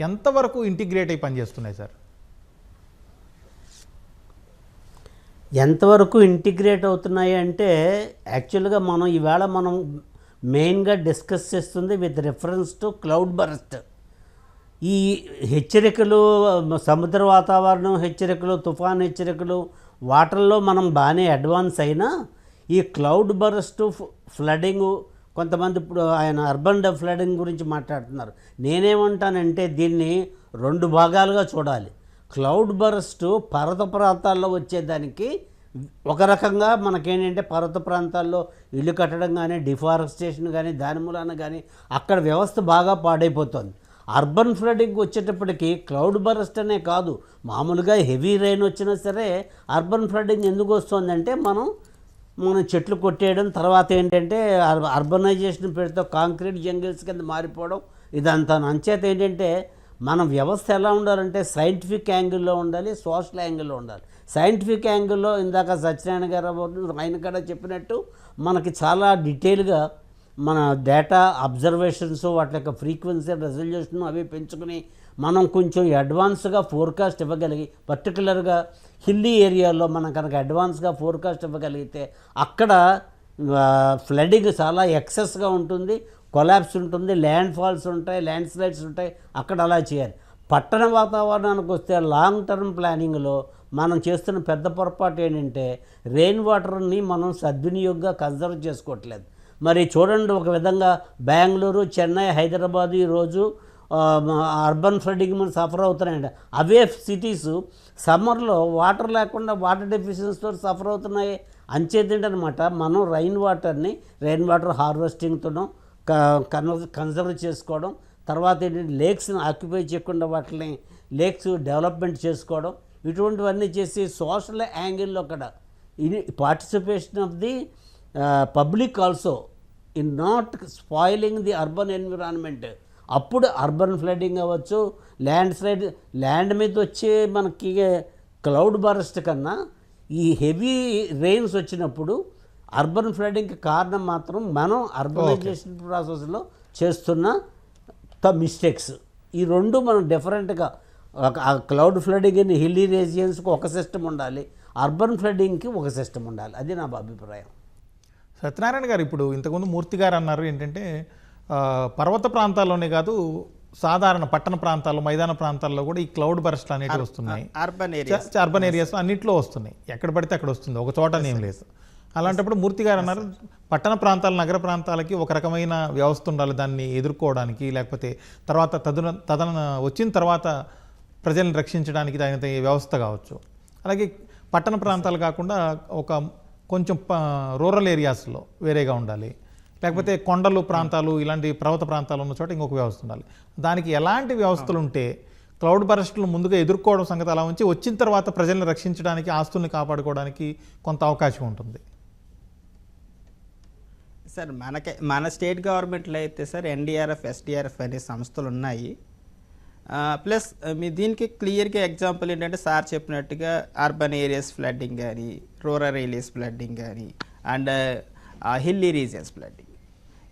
ఎంతవరకు ఇంటిగ్రేట్ అయి పనిచేస్తున్నాయి సార్? ఎంతవరకు ఇంటిగ్రేట్ అవుతున్నాయి అంటే యాక్చువల్గా మనం ఈవేళ మనం మెయిన్గా డిస్కస్ చేస్తుంది with reference to cloud burst. ఈ హెచ్చరికలు, సముద్ర వాతావరణం హెచ్చరికలు, తుఫాన్ హెచ్చరికలు, వాటర్లో మనం బాగానే అడ్వాన్స్ అయినా ఈ క్లౌడ్ బరస్ట్, ఫ్లడింగు, కొంతమంది ఇప్పుడు ఆయన అర్బన్ ఫ్లడింగ్ గురించి మాట్లాడుతున్నారు. నేనేమంటానంటే దీన్ని 2 భాగాలుగా చూడాలి. క్లౌడ్ బరస్ట్ పర్వత ప్రాంతాల్లో వచ్చేదానికి ఒక రకంగా మనకేంటంటే పర్వత ప్రాంతాల్లో ఇల్లు కట్టడం కానీ, డిఫారెస్టేషన్ కానీ, దాని మూలాన కానీ అక్కడ వ్యవస్థ బాగా పాడైపోతుంది. అర్బన్ ఫ్లడింగ్ వచ్చేటప్పటికి క్లౌడ్ బరస్ట్ అనే కాదు, మామూలుగా హెవీ రెయిన్ వచ్చినా సరే అర్బన్ ఫ్లడింగ్ ఎందుకు వస్తుందంటే మనం చెట్లు కొట్టేయడం, తర్వాత ఏంటంటే అర్బనైజేషన్ పెడితే కాంక్రీట్ జంగిల్స్ కింద మారిపోవడం, ఇదంతా. అంచేత ఏంటంటే మన వ్యవస్థ ఎలా ఉండాలంటే సైంటిఫిక్ యాంగిల్లో ఉండాలి, సోషల్ యాంగిల్లో ఉండాలి. సైంటిఫిక్ యాంగిల్లో ఇందాక సత్యనారాయణ గారు ఆయన కూడా చెప్పినట్టు మనకి చాలా డీటెయిల్గా మన డేటా అబ్జర్వేషన్స్, వాటి యొక్క ఫ్రీక్వెన్సీ, రెజల్యూషన్ అవి పెంచుకుని మనం కొంచెం అడ్వాన్స్గా ఫోర్కాస్ట్ ఇవ్వగలిగి, పర్టికులర్గా హిల్లీ ఏరియాలో మనం కనుక అడ్వాన్స్గా ఫోర్కాస్ట్ ఇవ్వగలిగితే అక్కడ ఫ్లడ్డింగ్ చాలా ఎక్సెస్గా ఉంటుంది, కొలాప్స్ ఉంటుంది, ల్యాండ్ ఫాల్స్ ఉంటాయి, ల్యాండ్ స్లైడ్స్ ఉంటాయి. అక్కడ అలా చేయాలి. పట్టణ వాతావరణానికి వస్తే లాంగ్ టర్మ్ ప్లానింగ్లో మనం చేస్తున్న పెద్ద పొరపాటు ఏంటంటే రెయిన్ వాటర్ని మనం సద్వినియోగంగా కన్జర్వ్ చేసుకోవట్లేదు. మరి చూడండి, ఒక విధంగా బెంగళూరు, చెన్నై, హైదరాబాదు ఈరోజు అర్బన్ ఫ్లడ్డింగ్ మనం సఫర్ అవుతున్నాయండి. అవే సిటీస్ సమ్మర్లో వాటర్ లేకుండా వాటర్ డెఫిషియన్సీతో సఫర్ అవుతున్నాయి. అంచేదేంటనమాట, మనం రెయిన్ వాటర్ హార్వెస్టింగ్తోనూ కన్జర్వ్ చేసుకోవడం, తర్వాత ఏంటంటే లేక్స్ని ఆక్యుపై చేయకుండా వాటిని లేక్స్ డెవలప్మెంట్ చేసుకోవడం, ఇటువంటివన్నీ చేసి సోషల్ యాంగిల్లో కూడా participation of the public also in not spoiling the urban environment. అప్పుడు అర్బన్ ఫ్లడ్డింగ్ అవ్వచ్చు, ల్యాండ్ స్లైడ్, ల్యాండ్ మీద వచ్చే మనకి క్లౌడ్ బరస్ట్ కన్నా ఈ హెవీ రెయిన్స్ వచ్చినప్పుడు అర్బన్ ఫ్లడ్డింగ్కి కారణం మాత్రం మనం అర్బనైజేషన్ ప్రాసెస్లో చేస్తున్న మిస్టేక్స్. ఈ రెండు మనం డిఫరెంట్గా క్లౌడ్ ఫ్లడ్డింగ్ ఇన్ హిల్లీ రీజియన్స్కి ఒక సిస్టమ్ ఉండాలి, అర్బన్ ఫ్లడ్డింగ్కి ఒక సిస్టమ్ ఉండాలి. అది నా అభిప్రాయం. సత్యనారాయణ గారు, ఇప్పుడు ఇంతకుముందు మూర్తి గారు అన్నారు ఏంటంటే పర్వత ప్రాంతాల్లోనే కాదు, సాధారణ పట్టణ ప్రాంతాల్లో, మైదాన ప్రాంతాల్లో కూడా ఈ క్లౌడ్ బరస్ట్లు అనేవి వస్తున్నాయి. అర్బన్ ఏరియాస్ అన్నింటిలో వస్తున్నాయి. ఎక్కడ పడితే అక్కడ వస్తుంది, ఒక చోటనేం లేదు. అలాంటప్పుడు మూర్తి గారు అన్నారు పట్టణ ప్రాంతాలు, నగర ప్రాంతాలకి ఒక రకమైన వ్యవస్థ ఉండాలి దాన్ని ఎదుర్కోవడానికి, లేకపోతే తర్వాత వచ్చిన తర్వాత ప్రజల్ని రక్షించడానికి దాని వ్యవస్థ కావచ్చు. అలాగే పట్టణ ప్రాంతాలు కాకుండా ఒక కొంచెం రూరల్ ఏరియాస్లో వేరేగా ఉండాలి, లేకపోతే కొండలు ప్రాంతాలు, ఇలాంటి పర్వత ప్రాంతాలు ఉన్న చోట ఇంకొక వ్యవస్థ ఉండాలి. దానికి ఎలాంటి వ్యవస్థలు ఉంటే క్లౌడ్ బరస్టులు ముందుగా ఎదుర్కోవడం సంగతి అలా ఉంచి వచ్చిన తర్వాత ప్రజల్ని రక్షించడానికి, ఆస్తుల్ని కాపాడుకోవడానికి కొంత అవకాశం ఉంటుంది? సార్, మన స్టేట్ గవర్నమెంట్లో అయితే సార్ ఎన్డీఆర్ఎఫ్, ఎస్డీఆర్ఎఫ్ అనే సంస్థలు ఉన్నాయి. ప్లస్ మీ దీనికి క్లియర్గా ఎగ్జాంపుల్ ఏంటంటే సార్ చెప్పినట్టుగా అర్బన్ ఏరియాస్ ఫ్లడ్డింగ్ కానీ, రూరల్ ఏరియాస్ ఫ్లడ్డింగ్ కానీ, అండ్ హిల్లీ రీజియన్స్ ఫ్లడ్డింగ్.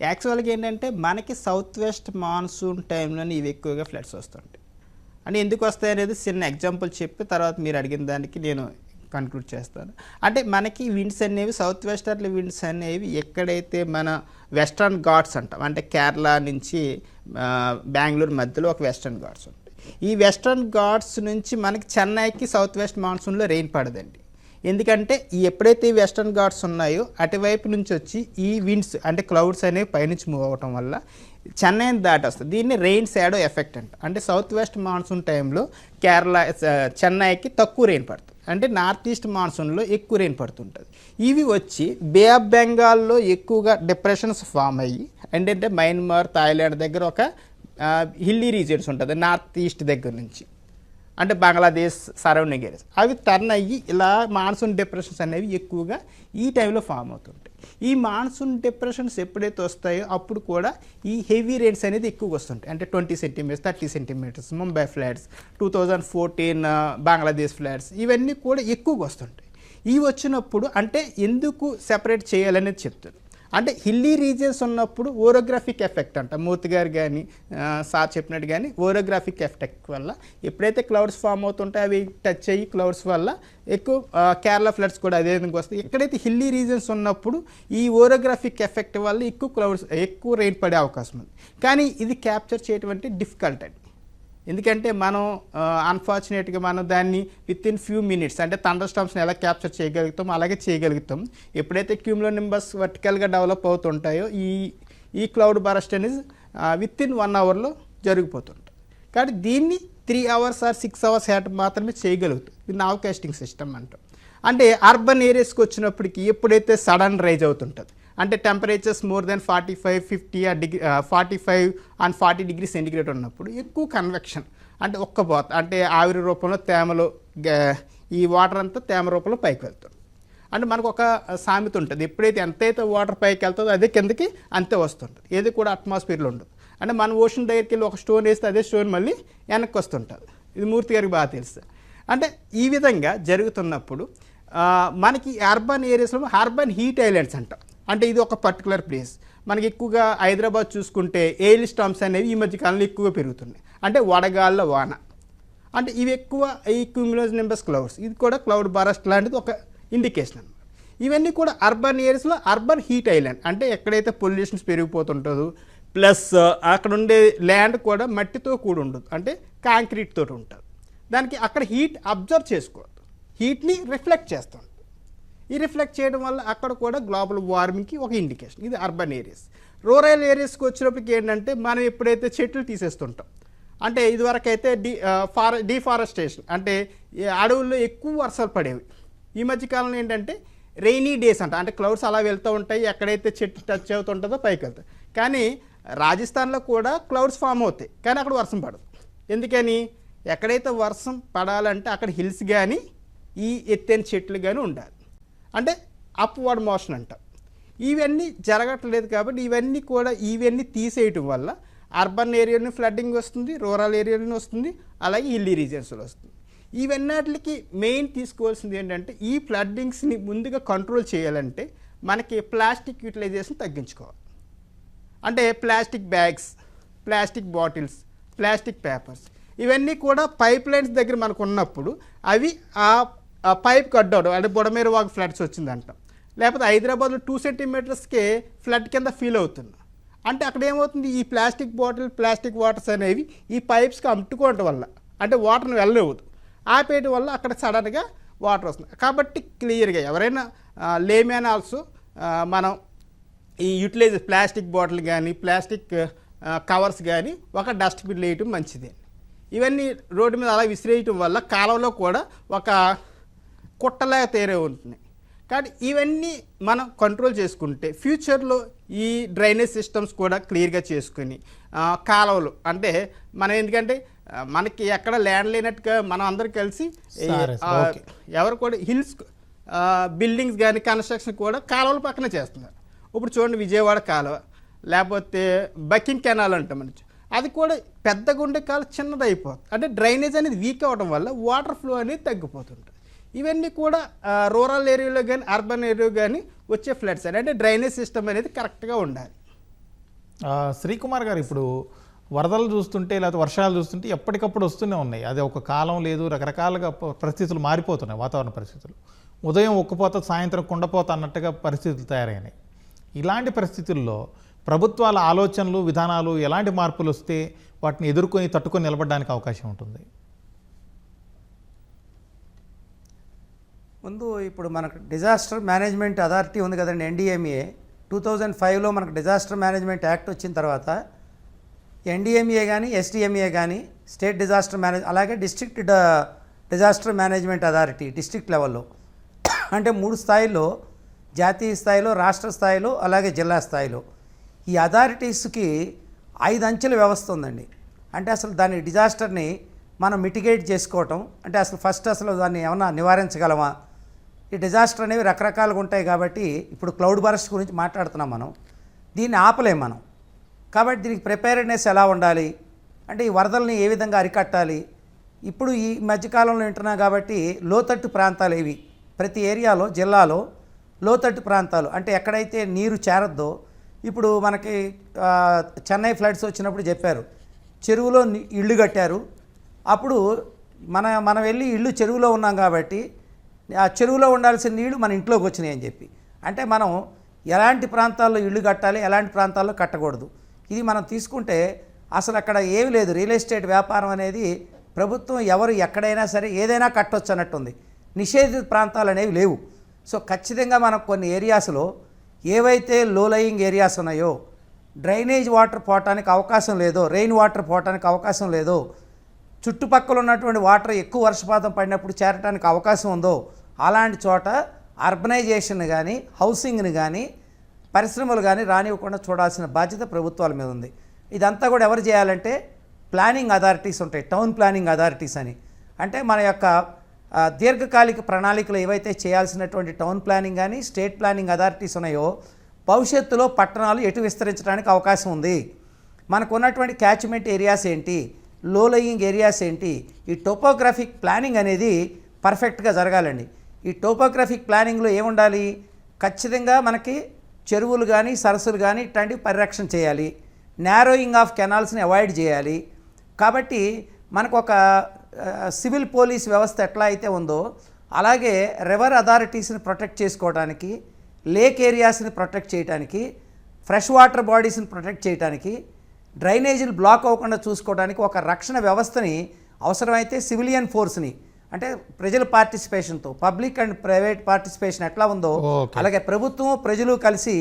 యాక్చువల్గా ఏంటంటే మనకి సౌత్ వెస్ట్ మాన్సూన్ టైంలోనే ఇవి ఎక్కువగా ఫ్లడ్స్ వస్తుంటాయి. అంటే ఎందుకు వస్తాయి అనేది చిన్న ఎగ్జాంపుల్ చెప్పి తర్వాత మీరు అడిగిన దానికి నేను కన్క్లూడ్ చేస్తాను. అంటే మనకి విండ్స్ అనేవి, సౌత్ వెస్టర్లీ విండ్స్ అనేవి ఎక్కడైతే మన వెస్టర్న్ ఘాట్స్ అంటాం, అంటే కేరళ నుంచి బెంగళూరు మధ్యలో ఒక వెస్టర్న్ ఘాట్స్ ఉంటాయి. ఈ వెస్టర్న్ ఘాట్స్ నుంచి మనకి చెన్నైకి సౌత్ వెస్ట్ మాన్సూన్లో రెయిన్ పడదండి. ఎందుకంటే ఎప్పుడైతే ఈ వెస్టర్న్ ఘాట్స్ ఉన్నాయో అటువైపు నుంచి వచ్చి ఈ విండ్స్ అంటే క్లౌడ్స్ అనేవి పైనుంచి మూవ్ అవ్వటం వల్ల చెన్నైని దాటి వస్తుంది. దీన్ని రెయిన్ షాడో ఎఫెక్ట్ అంట. అంటే సౌత్ వెస్ట్ మాన్సూన్ టైంలో కేరళ, చెన్నైకి తక్కువ రెయిన్ పడుతుంది, అంటే నార్త్ ఈస్ట్ మాన్సూన్లో ఎక్కువ రెయిన్ పడుతుంటుంది. ఇవి వచ్చి బే ఆఫ్ బెంగాల్లో ఎక్కువగా డిప్రెషన్స్ ఫామ్ అయ్యి, ఏంటంటే మయన్మార్, థాయిలాండ్ దగ్గర ఒక హిల్లీ రీజియన్స్ ఉంటుంది నార్త్ ఈస్ట్ దగ్గర నుంచి, అంటే బంగ్లాదేశ్ సరౌండింగ్ ఏరియాస్, అవి టర్న్ అయ్యి ఇలా మాన్సూన్ డిప్రెషన్స్ అనేవి ఎక్కువగా ఈ టైంలో ఫామ్ అవుతుంటాయి. ఈ మాన్సూన్ డిప్రెషన్స్ ఎప్పుడైతే వస్తాయో అప్పుడు కూడా ఈ హెవీ రెయిన్స్ అనేది ఎక్కువగా వస్తుంటాయి. అంటే 20 centimetres, 30 centimetres, Mumbai floods, 2014 Bangladesh floods, ఇవన్నీ కూడా ఎక్కువగా వస్తుంటాయి. ఇవి వచ్చినప్పుడు అంటే ఎందుకు సెపరేట్ చేయాలనేది చెప్తాను. అంటే హిల్లీ రీజియన్స్ ఉన్నప్పుడు ఓరోగ్రాఫిక్ ఎఫెక్ట్ అంట, మూర్తి గారు కానీ సార్ చెప్పినట్టు కానీ ఓరోగ్రాఫిక్ ఎఫెక్ట్ వల్ల ఎప్పుడైతే క్లౌడ్స్ ఫామ్ అవుతుంటాయో అవి టచ్ అయ్యి క్లౌడ్స్ వల్ల ఎక్కువ కేరళ ఫ్లడ్స్ కూడా అదే విధంగా వస్తాయి. ఎక్కడైతే హిల్లీ రీజియన్స్ ఉన్నప్పుడు ఈ ఓరోగ్రాఫిక్ ఎఫెక్ట్ వల్ల ఎక్కువ రెయిన్ పడే అవకాశం ఉంది. కానీ ఇది క్యాప్చర్ చేయటం అంటే డిఫికల్ట్ అండి. ఎందుకంటే మనం అన్ఫార్చునేట్గా మనం దాన్ని విత్ ఇన్ ఫ్యూ మినిట్స్ అంటే థండర్ స్టార్మ్స్ని ఎలా క్యాప్చర్ చేయగలుగుతాం అలాగే చేయగలుగుతాం. ఎప్పుడైతే క్యూములోనింబస్ వర్టికల్గా డెవలప్ అవుతుంటాయో ఈ క్లౌడ్ బరస్ట్ అనేది విత్ ఇన్ 1 అవర్లో జరిగిపోతుంటుంది. కాబట్టి దీన్ని 3 అవర్స్ ఆర్ 6 అవర్స్ హ్యాట్ మాత్రమే చేయగలుగుతాం. ఇది నావ్ కాస్టింగ్ సిస్టమ్ అంటాం. అంటే అర్బన్ ఏరియాస్కి వచ్చినప్పటికీ ఎప్పుడైతే సడన్ రైజ్ అవుతుంటుంది, అంటే temperatures more than 45, 50 45 and 40 degree centigrade ఉన్నప్పుడు ఎక్కువ కన్వెక్షన్ అంటే ఒక్కపోత అంటే ఆవిరి రూపంలో తేమలో ఈ వాటర్ అంతా తేమ రూపంలో పైకి వెళ్తుంది. అంటే మనకు ఒక సామెత ఉంటుంది, ఎప్పుడైతే ఎంతైతే వాటర్ పైకి వెళ్తుందో అదే కిందకి అంతే వస్తుంటుంది, ఏది కూడా అట్మాస్ఫియర్లో ఉండదు. అంటే మన ఓషన్ దగ్గరికి వెళ్ళి ఒక స్టోన్ వేస్తే అదే స్టోన్ మళ్ళీ వెనక్కి వస్తుంటుంది. ఇది మూర్తి గారికి బాగా తెలుసు. అంటే ఈ విధంగా జరుగుతున్నప్పుడు మనకి అర్బన్ ఏరియాస్లో అర్బన్ హీట్ ఐలాండ్స్ అంటాం. అంటే ఇది ఒక పర్టికులర్ ప్లేస్. మనకి ఎక్కువగా హైదరాబాద్ చూసుకుంటే ఎయిల్ స్టార్మ్స్ అనేవి ఈ మధ్య కాలంలో ఎక్కువగా పెరుగుతున్నాయి. అంటే వడగాళ్ళ వాన, అంటే ఇవి ఎక్కువ ఈ క్యూములస్ నింబస్ క్లౌడ్స్, ఇది కూడా క్లౌడ్ బరస్ట్ లాంటిది ఒక ఇండికేషన్ అన్నమాట. ఇవన్నీ కూడా అర్బన్ ఏరియాస్లో అర్బన్ హీట్ ఐలాండ్, అంటే ఎక్కడైతే పొల్యూషన్స్ పెరిగిపోతుంటుందో, ప్లస్ అక్కడ ఉండే ల్యాండ్ కూడా మట్టితో కూడి ఉండదు, అంటే కాంక్రీట్ తోటి ఉంటుంది. దానికి అక్కడ హీట్ అబ్జర్వ్ చేసుకోవద్దు, హీట్ని రిఫ్లెక్ట్ చేస్తుంది. ఈ రిఫ్లెక్ట్ చేయడం వల్ల అక్కడ కూడా గ్లోబల్ వార్మింగ్కి ఒక ఇండికేషన్. ఇది అర్బన్ ఏరియాస్. రూరల్ ఏరియాస్కి వచ్చినప్పటికి ఏంటంటే మనం ఎప్పుడైతే చెట్లు తీసేస్తుంటాం, అంటే ఇదివరకు అయితే డిఫారెస్టేషన్, అంటే అడవుల్లో ఎక్కువ వర్షాలు పడేవి. ఈ మధ్యకాలంలో ఏంటంటే రెయినీ డేస్ అంటే క్లౌడ్స్ అలా వెళ్తూ ఉంటాయి, ఎక్కడైతే చెట్టు టచ్ అవుతుంటుందో పైకి వెళ్తాయి. కానీ రాజస్థాన్లో కూడా క్లౌడ్స్ ఫామ్ అవుతాయి, కానీ అక్కడ వర్షం పడదు. ఎందుకని? ఎక్కడైతే వర్షం పడాలంటే అక్కడ హిల్స్ కానీ ఈ ఎత్తైన చెట్లు కానీ ఉండాలి, అంటే అప్వర్డ్ మోషన్ అంటాం. ఇవన్నీ జరగట్లేదు కాబట్టి ఇవన్నీ తీసేయటం వల్ల అర్బన్ ఏరియాలో ఫ్లడ్డింగ్ వస్తుంది, రూరల్ ఏరియాలో వస్తుంది, అలాగే హిల్లీ రీజియన్స్లో వస్తుంది. ఇవన్నిటికి మెయిన్ తీసుకోవాల్సింది ఏంటంటే ఈ ఫ్లడ్డింగ్స్ని ముందుగా కంట్రోల్ చేయాలంటే మనకి ప్లాస్టిక్ యూటిలైజేషన్ తగ్గించుకోవాలి. అంటే plastic bags, plastic bottles, plastic papers, ఇవన్నీ కూడా పైప్ లైన్స్ దగ్గర మనకు ఉన్నప్పుడు అవి ఆ పైప్ కట్ అవడం, అంటే బుడమేరు వాగు ఫ్లడ్స్ వచ్చిందంటాం. లేకపోతే హైదరాబాద్లో 2 సెంటీమీటర్స్కే ఫ్లడ్ కింద ఫీల్ అవుతుంది. అంటే అక్కడ ఏమవుతుంది, ఈ ప్లాస్టిక్ బాటిల్, ప్లాస్టిక్ వాటర్స్ అనేవి ఈ పైప్స్కి అంటుకోవడం వల్ల, అంటే వాటర్ని వెళ్ళవద్దు, ఆపేయడం వల్ల అక్కడ సడన్గా వాటర్ వస్తుంది. కాబట్టి క్లియర్గా ఎవరైనా లేమ్యాన్ ఆల్సో మనం ఈ యూటిలైజ్ ప్లాస్టిక్ బాటిల్ కానీ ప్లాస్టిక్ కవర్స్ కానీ ఒక డస్ట్బిన్ వేయటం మంచిదే. ఇవన్నీ రోడ్డు మీద అలా విసిరేయటం వల్ల కాలంలో కూడా ఒక కుట్టలా తేరే ఉంటుంది. కాబట్టి ఇవన్నీ మనం కంట్రోల్ చేసుకుంటే ఫ్యూచర్లో ఈ డ్రైనేజ్ సిస్టమ్స్ కూడా క్లియర్గా చేసుకుని కాలువలు, అంటే మనం ఎందుకంటే మనకి ఎక్కడ ల్యాండ్ లేనట్టుగా మనం అందరం కలిసి ఎవరు కూడా హిల్స్ బిల్డింగ్స్ కానీ కన్స్ట్రక్షన్ కూడా కాలువల పక్కనే చేస్తున్నారు. ఇప్పుడు చూడండి విజయవాడ కాలువ, లేకపోతే బకింగ్ కెనాల్ అంటాం, అది కూడా పెద్దగా ఉండే కాలువ చిన్నది అయిపోతుంది. అంటే డ్రైనేజ్ అనేది వీక్ అవ్వడం వల్ల వాటర్ ఫ్లో అనేది తగ్గిపోతుంటుంది. ఇవన్నీ కూడా రూరల్ ఏరియాలో కానీ అర్బన్ ఏరియాలో కానీ వచ్చే ఫ్లడ్స్ అంటే డ్రైనేజ్ సిస్టమ్ అనేది కరెక్ట్గా ఉండాలి. శ్రీకుమార్ గారు, ఇప్పుడు వరదలు చూస్తుంటే లేకపోతే వర్షాలు చూస్తుంటే ఎప్పటికప్పుడు వస్తూనే ఉన్నాయి. అది ఒక కాలం లేదు, రకరకాలుగా పరిస్థితులు మారిపోతున్నాయి, వాతావరణ పరిస్థితులు. ఉదయం ఉక్కపోత, సాయంత్రం కుండపోత అన్నట్టుగా పరిస్థితులు తయారైనాయి. ఇలాంటి పరిస్థితుల్లో ప్రభుత్వాల ఆలోచనలు, విధానాలు ఎలాంటి మార్పులు వస్తే వాటిని ఎదుర్కొని తట్టుకొని నిలబడడానికి అవకాశం ఉంటుంది? ముందు ఇప్పుడు మనకు డిజాస్టర్ మేనేజ్మెంట్ అథారిటీ ఉంది కదండి, NDMA. 2005లో మనకు డిజాస్టర్ మేనేజ్మెంట్ యాక్ట్ వచ్చిన తర్వాత NDMA కానీ SDMA కానీ స్టేట్ డిజాస్టర్ అలాగే district disaster management authority district లెవెల్లో, అంటే 3 స్థాయిల్లో, జాతీయ స్థాయిలో, రాష్ట్ర స్థాయిలో, అలాగే జిల్లా స్థాయిలో ఈ అథారిటీస్కి 5 అంచెల వ్యవస్థ ఉందండి. అంటే అసలు దాని డిజాస్టర్ని మనం మిటిగేట్ చేసుకోవటం, అంటే అసలు దాన్ని ఏమన్నా నివారించగలమా? ఈ డిజాస్టర్ అనేవి రకరకాలుగా ఉంటాయి కాబట్టి ఇప్పుడు క్లౌడ్ బరస్ట్ గురించి మాట్లాడుతున్నాం మనం, దీన్ని ఆపలేం మనం. కాబట్టి దీనికి ప్రిపేర్డ్నెస్ ఎలా ఉండాలి, అంటే ఈ వరదల్ని ఏ విధంగా అరికట్టాలి? ఇప్పుడు ఈ మధ్యకాలంలో వింటున్నాం కాబట్టి లోతట్టు ప్రాంతాలు ఏవి, ప్రతి ఏరియాలో, జిల్లాలో లోతట్టు ప్రాంతాలు, అంటే ఎక్కడైతే నీరు చేరద్దో. ఇప్పుడు మనకి చెన్నై ఫ్లడ్స్ వచ్చినప్పుడు చెప్పారు, చెరువులో ఇళ్ళు కట్టారు. అప్పుడు మనం వెళ్ళి ఇళ్ళు చెరువులో ఉన్నాం కాబట్టి ఆ చెరువులో ఉండాల్సిన నీళ్లు మన ఇంట్లోకి వచ్చినాయి అని చెప్పి, అంటే మనం ఎలాంటి ప్రాంతాల్లో ఇళ్ళు కట్టాలి, ఎలాంటి ప్రాంతాల్లో కట్టకూడదు, ఇది మనం తీసుకుంటే అసలు అక్కడ ఏమీ లేదు. రియల్ ఎస్టేట్ వ్యాపారం అనేది ప్రభుత్వం ఎవరు ఎక్కడైనా సరే ఏదైనా కట్టొచ్చు అన్నట్టుంది, నిషేధిత ప్రాంతాలు అనేవి లేవు. సో ఖచ్చితంగా మనం కొన్ని ఏరియాస్లో ఏవైతే లో లయింగ్ ఏరియాస్ ఉన్నాయో, డ్రైనేజ్ వాటర్ పోవటానికి అవకాశం లేదో, రెయిన్ వాటర్ పోవటానికి అవకాశం లేదో, చుట్టుపక్కల ఉన్నటువంటి వాటర్ ఎక్కువ వర్షపాతం పడినప్పుడు చేరటానికి అవకాశం ఉందో, అలాంటి చోట అర్బనైజేషన్ కానీ హౌసింగ్ని కానీ పరిశ్రమలు కానీ రానివ్వకుండా చూడాల్సిన బాధ్యత ప్రభుత్వాల మీద ఉంది. ఇదంతా కూడా ఎవరు చేయాలంటే ప్లానింగ్ అథారిటీస్ ఉంటాయి, టౌన్ ప్లానింగ్ అథారిటీస్ అని. అంటే మన యొక్క దీర్ఘకాలిక ప్రణాళికలు ఏవైతే చేయాల్సినటువంటి టౌన్ ప్లానింగ్ కానీ స్టేట్ ప్లానింగ్ అథారిటీస్ ఉన్నాయో, భవిష్యత్తులో పట్టణాలు ఎటు విస్తరించడానికి అవకాశం ఉంది, మనకు ఉన్నటువంటి క్యాచ్మెంట్ ఏరియాస్ ఏంటి, లో లయింగ్ ఏరియాస్ ఏంటి, ఈ టోపోగ్రఫిక్ ప్లానింగ్ అనేది పర్ఫెక్ట్గా జరగాలండి. ఈ టోపోగ్రఫిక్ ప్లానింగ్లో ఏముండాలి, ఖచ్చితంగా మనకి చెరువులు కానీ సరస్సులు కానీ ఇట్లాంటివి పరిరక్షణ చేయాలి, నారోయింగ్ ఆఫ్ కెనాల్స్ని అవాయిడ్ చేయాలి. కాబట్టి మనకు ఒక సివిల్ పోలీస్ వ్యవస్థ ఎట్లా అయితే ఉందో అలాగే రివర్ అథారిటీస్ని ప్రొటెక్ట్ చేసుకోవడానికి, లేక్ ఏరియాస్ని ప్రొటెక్ట్ చేయడానికి, ఫ్రెష్ వాటర్ బాడీస్ని ప్రొటెక్ట్ చేయడానికి, డ్రైనేజీలు బ్లాక్ అవ్వకుండా చూసుకోవడానికి ఒక రక్షణ వ్యవస్థని, అవసరమైతే సివిలియన్ ఫోర్స్ని, అంటే ప్రజల పార్టిసిపేషన్తో పబ్లిక్ అండ్ ప్రైవేట్ పార్టిసిపేషన్ ఎట్లా ఉందో అలాగే ప్రభుత్వం ప్రజలు కలిసి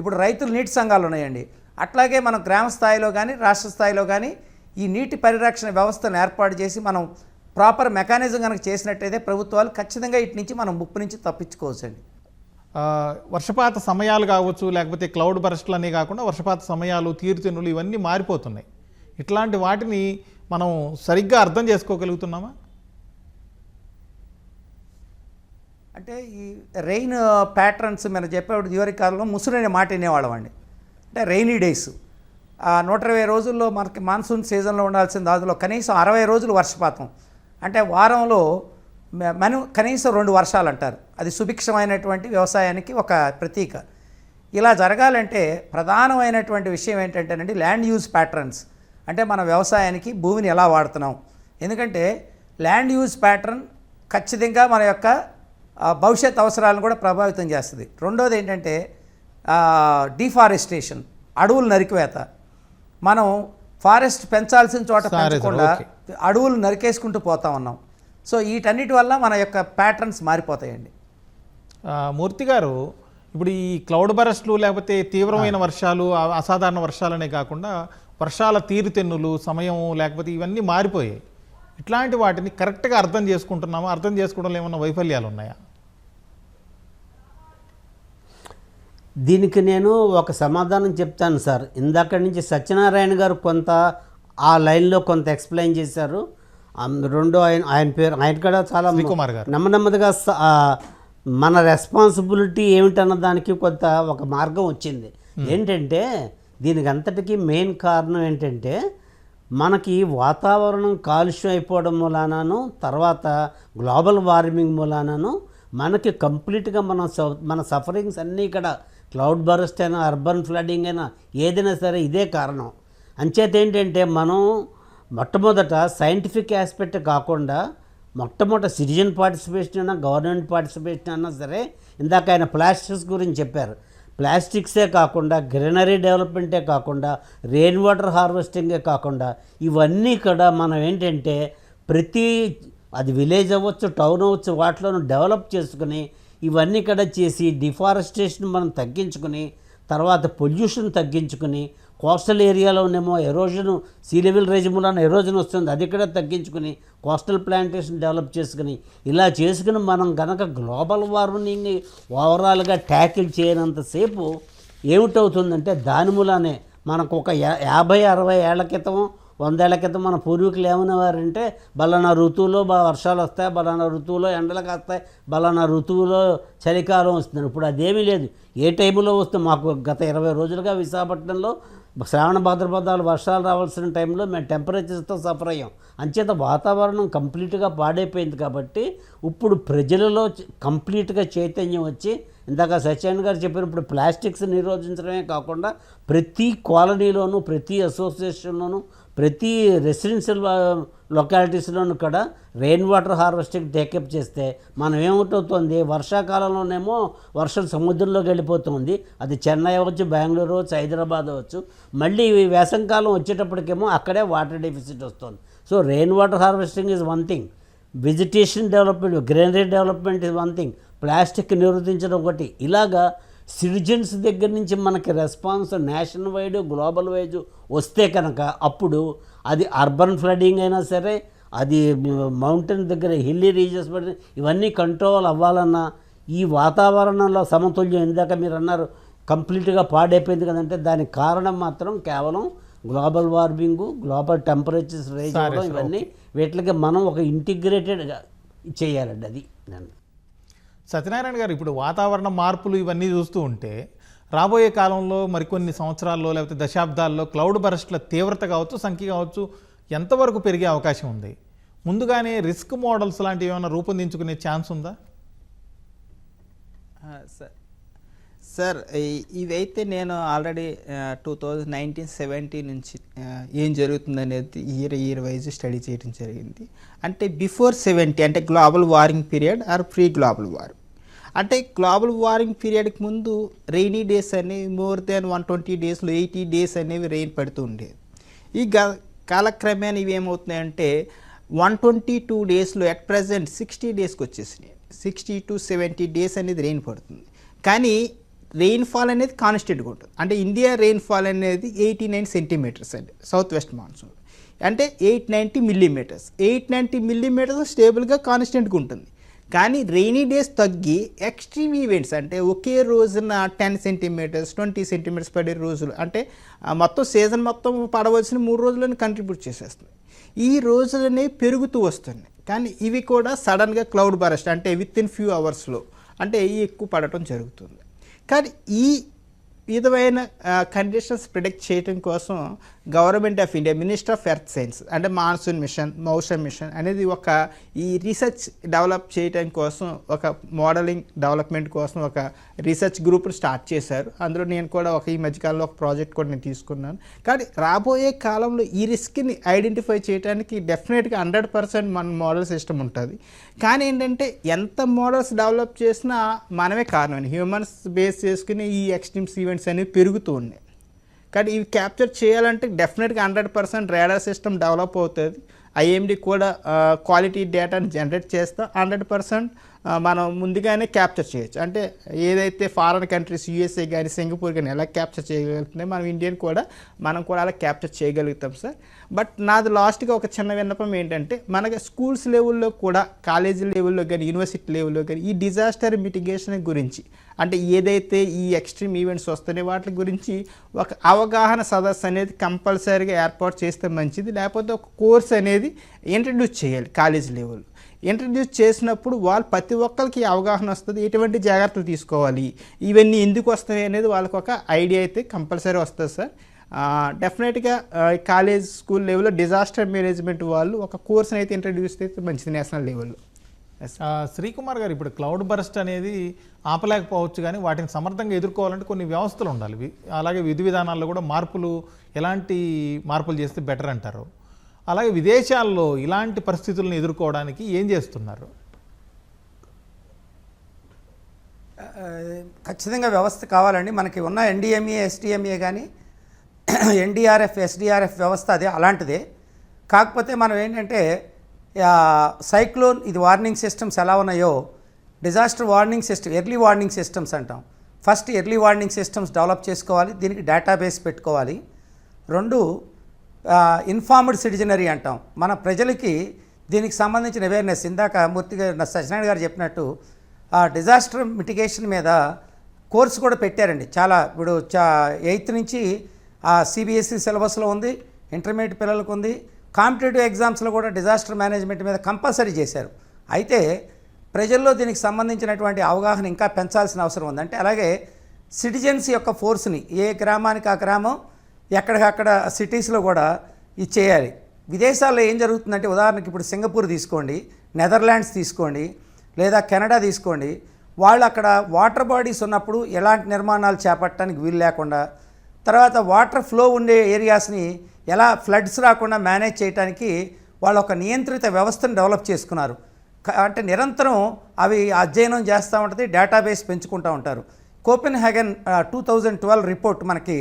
ఇప్పుడు రైతులు నీటి సంఘాలు ఉన్నాయండి, అట్లాగే మనం గ్రామ స్థాయిలో కానీ రాష్ట్ర స్థాయిలో కానీ ఈ నీటి పరిరక్షణ వ్యవస్థను ఏర్పాటు చేసి మనం ప్రాపర్ మెకానిజం కనుక చేసినట్టయితే ప్రభుత్వాలు ఖచ్చితంగా ఇటు నుంచి మనం ముప్పు నుంచి తప్పించుకోవచ్చండి. వర్షపాత సమయాలు కావచ్చు, లేకపోతే క్లౌడ్ బరస్ట్లు అనే కాకుండా వర్షపాత సమయాలు, తీరుతెన్నులు ఇవన్నీ మారిపోతున్నాయి. ఇట్లాంటి వాటిని మనం సరిగ్గా అర్థం చేసుకోగలుగుతున్నామా? అంటే ఈ రెయిన్ ప్యాటర్న్స్ మనం చెప్పేప్పుడు ఇదివరకు కాలంలో ముసురు అనే మాట వినేవాళ్ళం అండి. అంటే రెయినీ డేస్ 120 రోజుల్లో మనకి మాన్సూన్ సీజన్లో ఉండాల్సిన దానిలో కనీసం 60 రోజులు వర్షపాతం, అంటే వారంలో కనీసం 2 వర్షాలు అంటారు. అది సుభిక్షమైనటువంటి వ్యవసాయానికి ఒక ప్రతీక. ఇలా జరగాలంటే ప్రధానమైనటువంటి విషయం ఏంటంటేనండి ల్యాండ్ యూజ్ ప్యాటర్న్స్, అంటే మన వ్యవసాయానికి భూమిని ఎలా వాడుతున్నాం. ఎందుకంటే ల్యాండ్ యూజ్ ప్యాటర్న్ ఖచ్చితంగా మన యొక్క భవిష్యత్ అవసరాలను కూడా ప్రభావితం చేస్తుంది. రెండోది ఏంటంటే డిఫారెస్టేషన్, అడవులు నరికివేత. మనం ఫారెస్ట్ పెంచాల్సిన చోట పెంచకుండా అడవులు నరికేసుకుంటూ పోతా ఉన్నాం. సో వీటన్నిటి వల్ల మన యొక్క ప్యాటర్న్స్ మారిపోతాయండి. మూర్తి గారు, ఇప్పుడు ఈ క్లౌడ్ బరస్ట్లు లేకపోతే తీవ్రమైన వర్షాలు, అసాధారణ వర్షాలనే కాకుండా వర్షాల తీరుతెన్నులు, సమయం లేకపోతే ఇవన్నీ మారిపోయాయి. ఇట్లాంటి వాటిని కరెక్ట్గా అర్థం చేసుకుంటున్నామా? అర్థం చేసుకోవడంలో ఏమన్నా వైఫల్యాలు ఉన్నాయా? దీనికి నేను ఒక సమాధానం చెప్తాను సార్. ఇందాక నుంచి సత్యనారాయణ గారు కొంత ఆ లైన్లో కొంత ఎక్స్ప్లెయిన్ చేశారు. రెండో ఆయన పేరు ఆయన కూడా చాలా నెమ్మదిగా మన రెస్పాన్సిబిలిటీ ఏమిటన్న దానికి కొంత ఒక మార్గం వచ్చింది. ఏంటంటే దీనికి అంతటికీ మెయిన్ కారణం ఏంటంటే మనకి వాతావరణం కాలుష్యం అయిపోవడం మూలానను, తర్వాత గ్లోబల్ వార్మింగ్ మూలానను మనకి కంప్లీట్గా మన సఫరింగ్స్ అన్నీ ఇక్కడ క్లౌడ్ బరస్ట్ అయినా, అర్బన్ ఫ్లడింగ్ అయినా, ఏదైనా సరే ఇదే కారణం. అంచేత ఏంటంటే మనం మొట్టమొదట సైంటిఫిక్ ఆస్పెక్ట్ కాకుండా మొట్టమొదట సిటిజన్ పార్టిసిపేషన్ అయినా, గవర్నమెంట్ పార్టిసిపేషన్ అయినా సరే, ఇందాక ఆయన ప్లాస్టిక్స్ గురించి చెప్పారు. ప్లాస్టిక్సే కాకుండా గ్రీనరీ డెవలప్మెంటే కాకుండా రెయిన్ వాటర్ హార్వెస్టింగే కాకుండా ఇవన్నీ కూడా మనం ఏంటంటే అది విలేజ్ అవ్వచ్చు, టౌన్ అవ్వచ్చు, వాటిలోనూ డెవలప్ చేసుకుని ఇవన్నీ కూడా చేసి డిఫారెస్టేషన్ మనం తగ్గించుకుని, తర్వాత పొల్యూషన్ తగ్గించుకుని, కోస్టల్ ఏరియాలోనేమో ఎరోజన్, సీ లెవెల్ రైజ్ మూలన ఎరోజన్ వస్తుంది, అది కూడా తగ్గించుకుని కోస్టల్ ప్లాంటేషన్ డెవలప్ చేసుకుని ఇలా చేసుకుని మనం కనుక గ్లోబల్ వార్మింగ్ని ఓవరాల్గా ట్యాకిల్ చేయనంతసేపు ఏమిటవుతుందంటే దాని మూలానే మనకు ఒక 50-60 ఏళ్ల క్రితం, 100 ఏళ్ల క్రితం మన పూర్వీకులు ఏమనేవారంటే బలానా ఋతువులో వర్షాలు వస్తాయి, బలానా ఋతువులో ఎండలు కాస్తాయి, బలానా ఋతువులో చలికాలం వస్తుంది. ఇప్పుడు అదేమీ లేదు. ఏ టైంలో వస్తే మాకు గత 20 రోజులుగా విశాఖపట్నంలో శ్రావణ భాద్రపదాలు వర్షాలు రావాల్సిన టైంలో మేము టెంపరేచర్స్తో సఫర్ అయ్యాం. అంచేత వాతావరణం కంప్లీట్గా పాడైపోయింది. కాబట్టి ఇప్పుడు ప్రజలలో కంప్లీట్గా చైతన్యం వచ్చి, ఇందాక సత్యనారాయణ గారు చెప్పినప్పుడు ప్లాస్టిక్స్ నిరోధించడమే కాకుండా ప్రతి కాలనీలోనూ, ప్రతి అసోసియేషన్లోనూ, ప్రతి రెసిడెన్షియల్ లొకాలిటీస్లోనూ కూడా రెయిన్ వాటర్ హార్వెస్టింగ్ టేకప్ చేస్తే మనం ఏమిటవుతుంది, వర్షాకాలంలోనేమో వర్షం సముద్రంలోకి వెళ్ళిపోతుంది. అది చెన్నై అవ్వచ్చు, బెంగళూరు అవ్వచ్చు, హైదరాబాద్ అవ్వచ్చు. మళ్ళీ వేసంకాలం వచ్చేటప్పటికేమో అక్కడే వాటర్ డెఫిసిట్ వస్తుంది. So rain water harvesting is one thing, vegetation development, greenery development is one thing, plastic నిరోధించడం ఒకటి. ఇలాగా సిటిజన్స్ దగ్గర నుంచి మనకి response nation wide, global wise వస్తే కనుక అప్పుడు అది అర్బన్ ఫ్లడింగ్ అయినా సరే, అది మౌంటైన్ దగ్గర హిల్లీ రీజన్స్ ఇవన్నీ కంట్రోల్ అవ్వాలన్నా, ఈ వాతావరణంలో సమతుల్యం ఇందాక మీరు అన్నారు కంప్లీట్గా పాడైపోయింది కదంటే దానికి కారణం మాత్రం కేవలం global warming, global temperatures rise అవ్వడం, ఇవన్నీ వీటికి మనం ఒక ఇంటిగ్రేటెడ్గా చేయాలండి. అది సత్యనారాయణ గారు, ఇప్పుడు వాతావరణ మార్పులు ఇవన్నీ చూస్తూ ఉంటే రాబోయే కాలంలో మరికొన్ని సంవత్సరాల్లో లేకపోతే దశాబ్దాల్లో క్లౌడ్ బరస్ట్ల తీవ్రత కావచ్చు, సంఖ్య కావచ్చు, ఎంతవరకు పెరిగే అవకాశం ఉంది? ముందుగానే రిస్క్ మోడల్స్ లాంటివి ఏమైనా రూపొందించుకునే ఛాన్స్ ఉందా? సార్ ఇవైతే నేను ఆల్రెడీ 2019-17 నుంచి ఏం జరుగుతుంది అనేది ఇయర్ వైజ్ స్టడీ చేయడం జరిగింది. అంటే బిఫోర్ 70 అంటే global warming period are pre global war, అంటే గ్లోబల్ వార్మింగ్ పీరియడ్కి ముందు రెయినీ డేస్ అనేవి మోర్ దాన్ 120 డేస్లో 80 డేస్ అనేవి రెయిన్ పడుతూ ఉండేది. ఈ కాలక్రమేణా ఇవి ఏమవుతున్నాయంటే 122 డేస్లో అట్ ప్రజెంట్ 60 డేస్కి వచ్చేసినాయి. 60 to 70 డేస్ అనేది రెయిన్ పడుతుంది. కానీ రెయిన్ఫాల్ అనేది కాన్స్టెంట్గా ఉంటుంది. అంటే ఇండియా రెయిన్ఫాల్ అనేది 89 సెంటీమీటర్స్ అండి సౌత్ వెస్ట్ మాన్సూన్, అంటే 890 మిల్లీమీటర్స్. 890 మిల్లీమీటర్స్ స్టేబుల్గా కాన్స్టెంట్గా ఉంటుంది. కానీ రెయినీ డేస్ తగ్గి ఎక్స్ట్రీమ్ ఈవెంట్స్ అంటే ఒకే రోజున 10 సెంటీమీటర్స్ 20 సెంటీమీటర్స్ పడే రోజులు, అంటే మొత్తం సీజన్ మొత్తం పడవలసిన 3 రోజులను కంట్రిబ్యూట్ చేసేస్తుంది. ఈ రోజులనే పెరుగుతూ వస్తున్నాయి. కానీ ఇవి కూడా సడన్గా క్లౌడ్ బరస్ట్ అంటే విత్ ఇన్ ఫ్యూ అవర్స్లో అంటే ఎక్కువ పడటం జరుగుతుంది. కానీ ఈ విధమైన కండిషన్స్ ప్రిడిక్ట్ చేయడం కోసం government of India minister of earth science అంటే మాన్సూన్ మిషన్, మౌసమ్ మిషన్ అనేది ఒక ఈ రీసెర్చ్ డెవలప్ చేయడం కోసం, ఒక మోడలింగ్ డెవలప్మెంట్ కోసం ఒక రీసెర్చ్ గ్రూప్ని స్టార్ట్ చేశారు. అందులో నేను కూడా ఈ మధ్యకాలంలో ఒక ప్రాజెక్ట్ కూడా నేను తీసుకున్నాను. కానీ రాబోయే కాలంలో ఈ రిస్క్ని ఐడెంటిఫై చేయడానికి డెఫినెట్గా 100% మన మోడల్ సిస్టమ్ ఉంటుంది. కానీ ఏంటంటే ఎంత మోడల్స్ డెవలప్ చేసినా మనమే కారణం, హ్యూమన్స్ బేస్ చేసుకుని ఈ ఎక్స్ట్రీమ్స్ ఈవెంట్స్ అనేవి పెరుగుతూ ఉన్నాయి. కానీ ఇవి క్యాప్చర్ చేయాలంటే డెఫినెట్గా 100% రాడార్ సిస్టమ్ డెవలప్ అవుతుంది. ఐఎండి కూడా క్వాలిటీ డేటాని జనరేట్ చేస్తాం. 100% మనం ముందుగానే క్యాప్చర్ చేయొచ్చు. అంటే ఏదైతే ఫారెన్ కంట్రీస్ యూఎస్ఏ కానీ సింగపూర్ కానీ ఎలా క్యాప్చర్ చేయగలుగుతున్నాయి, మనం ఇండియన్ కూడా అలా క్యాప్చర్ చేయగలుగుతాం సార్. బట్ నాది లాస్ట్గా ఒక చిన్న విన్నపం ఏంటంటే, మనకి స్కూల్స్ లెవెల్లో కూడా, కాలేజీ లెవెల్లో కానీ, యూనివర్సిటీ లెవెల్లో కానీ ఈ డిజాస్టర్ మిటిగేషన్ గురించి, అంటే ఏదైతే ఈ ఎక్స్ట్రీమ్ ఈవెంట్స్ వస్తున్నాయి వాటి గురించి ఒక అవగాహన సదస్సు అనేది కంపల్సరీగా ఏర్పాటు చేస్తే మంచిది. లేకపోతే ఒక కోర్స్ అనేది ఇంట్రడ్యూస్ చేయాలి కాలేజీ లెవెల్లో. ఇంట్రడ్యూస్ చేసినప్పుడు వాళ్ళు ప్రతి ఒక్కరికి అవగాహన వస్తుంది, ఎటువంటి జాగ్రత్తలు తీసుకోవాలి, ఇవన్నీ ఎందుకు వస్తాయి అనేది వాళ్ళకి ఒక ఐడియా అయితే కంపల్సరీ వస్తుంది సార్. డెఫినెట్గా కాలేజ్ స్కూల్ లెవెల్లో డిజాస్టర్ మేనేజ్మెంట్ వాళ్ళు ఒక కోర్స్ని అయితే ఇంట్రడ్యూస్ అయితే మంచిది నేషనల్ లెవెల్లో. శ్రీకుమార్ గారు, ఇప్పుడు క్లౌడ్ బరస్ట్ అనేది ఆపలేకపోవచ్చు, కానీ వాటిని సమర్థంగా ఎదుర్కోవాలంటే కొన్ని వ్యవస్థలు ఉండాలి. అలాగే విధి విధానాల్లో కూడా ఎలాంటి మార్పులు చేస్తే బెటర్ అంటారు? అలాగే విదేశాల్లో ఇలాంటి పరిస్థితులను ఎదుర్కోవడానికి ఏం చేస్తున్నారు? ఖచ్చితంగా వ్యవస్థ కావాలండి. మనకి ఉన్న ఎన్డీఎంఏ, ఎస్డిఎంఏ కానీ ఎన్డీఆర్ఎఫ్, ఎస్డిఆర్ఎఫ్ వ్యవస్థ అదే అలాంటిదే. కాకపోతే మనం ఏంటంటే సైక్లోన్ ఇది వార్నింగ్ సిస్టమ్స్ ఎలా ఉన్నాయో disaster warning system, early warning systems అంటాం. First early warning systems develop చేసుకోవాలి, దీనికి డేటాబేస్ పెట్టుకోవాలి. 2 ఇన్ఫార్మ్డ్ సిటిజనరీ అంటాం. మన ప్రజలకి దీనికి సంబంధించిన అవేర్నెస్, ఇందాక మూర్తిగా సత్యనారాయణ గారు చెప్పినట్టు డిజాస్టర్ మిటిగేషన్ మీద కోర్సు కూడా పెట్టారండి చాలా. ఇప్పుడు 8th నుంచి సిబిఎస్ఈ సిలబస్లో ఉంది, ఇంటర్మీడియట్ పిల్లలకు ఉంది, కాంపిటేటివ్ ఎగ్జామ్స్లో కూడా డిజాస్టర్ మేనేజ్మెంట్ మీద కంపల్సరీ చేశారు. అయితే ప్రజల్లో దీనికి సంబంధించినటువంటి అవగాహన ఇంకా పెంచాల్సిన అవసరం ఉంది. అంటే అలాగే సిటిజన్స్ యొక్క ఫోర్స్ని ఏ గ్రామానికి ఆ గ్రామం, ఎక్కడికక్కడ సిటీస్లో కూడా ఇది చేయాలి. విదేశాల్లో ఏం జరుగుతుందంటే, ఉదాహరణకి ఇప్పుడు సింగపూర్ తీసుకోండి, నెదర్లాండ్స్ తీసుకోండి, లేదా కెనడా తీసుకోండి. వాళ్ళు అక్కడ వాటర్ బాడీస్ ఉన్నప్పుడు ఎలాంటి నిర్మాణాలు చేపట్టడానికి వీలు లేకుండా, తర్వాత వాటర్ ఫ్లో ఉండే ఏరియాస్ని ఎలా ఫ్లడ్స్ రాకుండా మేనేజ్ చేయడానికి వాళ్ళు ఒక నియంత్రిత వ్యవస్థను డెవలప్ చేసుకున్నారు. అంటే నిరంతరం అవి అధ్యయనం చేస్తూ ఉంటుంది, డేటాబేస్ పెంచుకుంటూ ఉంటారు. కోపెన్హాగన్ 2012 రిపోర్ట్ మనకి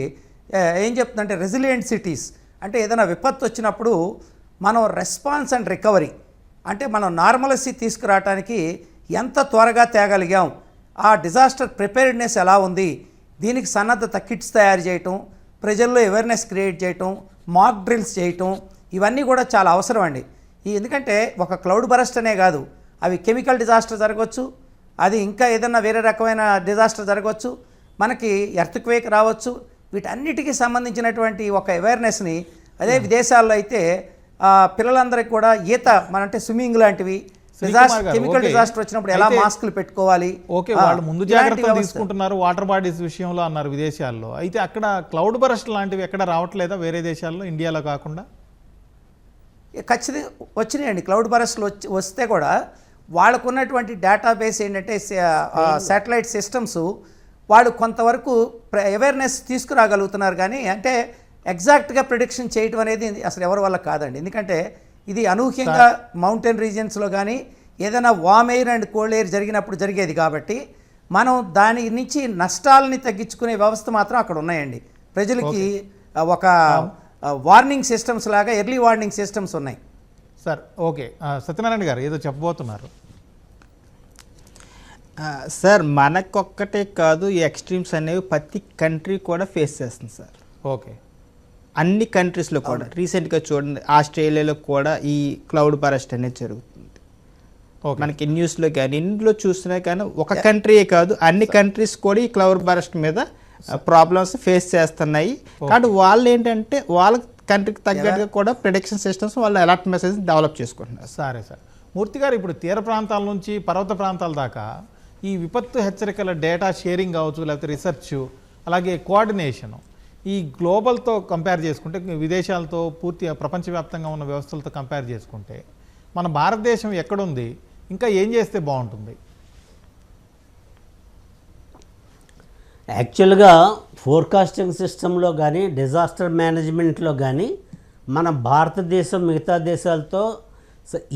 ఏం చెప్తుందంటే, రెసిలియంట్ సిటీస్ అంటే ఏదైనా విపత్తు వచ్చినప్పుడు మనం రెస్పాన్స్ అండ్ రికవరీ అంటే మనం నార్మలసీ తీసుకురావడానికి ఎంత త్వరగా తేగలిగాం, ఆ డిజాస్టర్ ప్రిపేర్డ్నెస్ ఎలా ఉంది, దీనికి సన్నద్ధత కిట్స్ తయారు చేయటం, ప్రజల్లో అవేర్నెస్ క్రియేట్ చేయటం, మాక్ డ్రిల్స్ చేయటం, ఇవన్నీ కూడా చాలా అవసరం అండి. ఎందుకంటే ఒక క్లౌడ్ బరస్ట్ అనే కాదు, అవి కెమికల్ డిజాస్టర్ జరగవచ్చు, అది ఇంకా ఏదైనా వేరే రకమైన డిజాస్టర్ జరగవచ్చు, మనకి ఎర్త్క్వేక్ రావచ్చు. వీటన్నిటికీ సంబంధించినటువంటి ఒక అవేర్నెస్ని అదే విదేశాల్లో అయితే పిల్లలందరికీ కూడా ఈత, మనంటే స్విమ్మింగ్ లాంటివి, శ్రీకుమార్ గారు, కెమికల్ ఓకే. డిజాస్టర్ వచ్చినప్పుడు ఎలా అయితే- మాస్కులు పెట్టుకోవాలి, ఓకే, ఆ, వాళ్ళు ముందు ఇలాంటి జాగ్రత్తలు వ్యవస్థ. తీసుకుంటున్నారు వాటర్ బాడీస్ విషయంలో అన్నారు విదేశాల్లో. అయితే అక్కడ క్లౌడ్ బరస్ట్ లాంటివి ఎక్కడ రావట్లేదా వేరే దేశాల్లో, ఇండియాలో కాకుండా? ఖచ్చితంగా వచ్చినాయండి. క్లౌడ్ బరస్ట్లు వస్తే కూడా వాళ్ళకున్నటువంటి డేటాబేస్ ఏంటంటే శాటిలైట్ సిస్టమ్స్, వాళ్ళు కొంతవరకు అవేర్నెస్ తీసుకురాగలుగుతున్నారు. కానీ అంటే ఎగ్జాక్ట్గా ప్రిడిక్షన్ చేయటం అనేది అసలు ఎవరి వల్ల కాదండి. ఎందుకంటే ఇది అనూహ్యంగా మౌంటైన్ రీజియన్స్లో కానీ ఏదైనా వామ్ ఎయిర్ అండ్ కోల్డ్ ఎయిర్ జరిగినప్పుడు జరిగేది. కాబట్టి మనం దాని నుంచి నష్టాలని తగ్గించుకునే వ్యవస్థ మాత్రం అక్కడ ఉన్నాయండి. ప్రజలకి ఒక వార్నింగ్ సిస్టమ్స్ లాగా ఎర్లీ వార్నింగ్ సిస్టమ్స్ ఉన్నాయి. సార్ ఓకే, సత్యనారాయణ గారు ఏదో చెప్పబోతున్నారు. సార్ మనకొక్కటే కాదు, ఈ ఎక్స్ట్రీమ్స్ అనేవి ప్రతి కంట్రీ కూడా ఫేస్ చేస్తుంది సార్. ఓకే, అన్ని కంట్రీస్లో కూడా. రీసెంట్గా చూడండి, ఆస్ట్రేలియాలో కూడా ఈ క్లౌడ్ బరస్ట్ అనేది జరుగుతుంది. ఓకే. మనకి న్యూస్లో కానీ ఇందులో చూసినా కానీ ఒక కంట్రీయే కాదు, అన్ని కంట్రీస్ కూడా ఈ క్లౌడ్ బరస్ట్ మీద ప్రాబ్లమ్స్ ఫేస్ చేస్తున్నాయి. కాబట్టి వాళ్ళు ఏంటంటే వాళ్ళ కంట్రీకి తగ్గట్టుగా కూడా ప్రిడిక్షన్ సిస్టమ్స్ వాళ్ళు అలర్ట్ మెసేజ్ డెవలప్ చేసుకుంటున్నారు. సరే సార్. మూర్తి గారు, ఇప్పుడు తీర ప్రాంతాల నుంచి పర్వత ప్రాంతాల దాకా ఈ విపత్తు హెచ్చరికల డేటా షేరింగ్ కావచ్చు, లేకపోతే రీసెర్చ్, అలాగే కోఆర్డినేషను ఈ గ్లోబల్తో కంపేర్ చేసుకుంటే, విదేశాలతో పూర్తిగా ప్రపంచవ్యాప్తంగా ఉన్న వ్యవస్థలతో కంపేర్ చేసుకుంటే మన భారతదేశం ఎక్కడుంది, ఇంకా ఏం చేస్తే బాగుంటుంది? యాక్చువల్గా ఫోర్కాస్టింగ్ సిస్టంలో కానీ డిజాస్టర్ మేనేజ్మెంట్లో కానీ మన భారతదేశం మిగతా దేశాలతో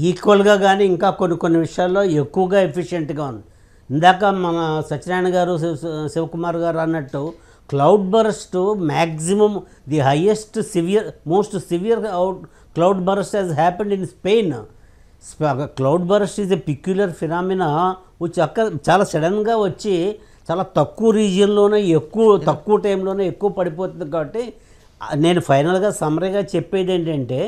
ఈక్వల్గా కానీ ఇంకా కొన్ని విషయాల్లో ఎక్కువగా ఎఫిషియెంట్గా ఉంది. ఇందాక మన సత్యనారాయణ గారు, శివకుమార్ గారు అన్నట్టు cloud burst maximum the highest most severe cloud burst has happened in Spain. Cloud burst is a peculiar phenomena వచ్చి చాలా సడన్గా వచ్చి చాలా తక్కువ రీజియన్లోనే తక్కువ టైంలోనే ఎక్కువ పడిపోతుంది. కాబట్టి నేను ఫైనల్గా సమ్మరీగా చెప్పేది ఏంటంటే,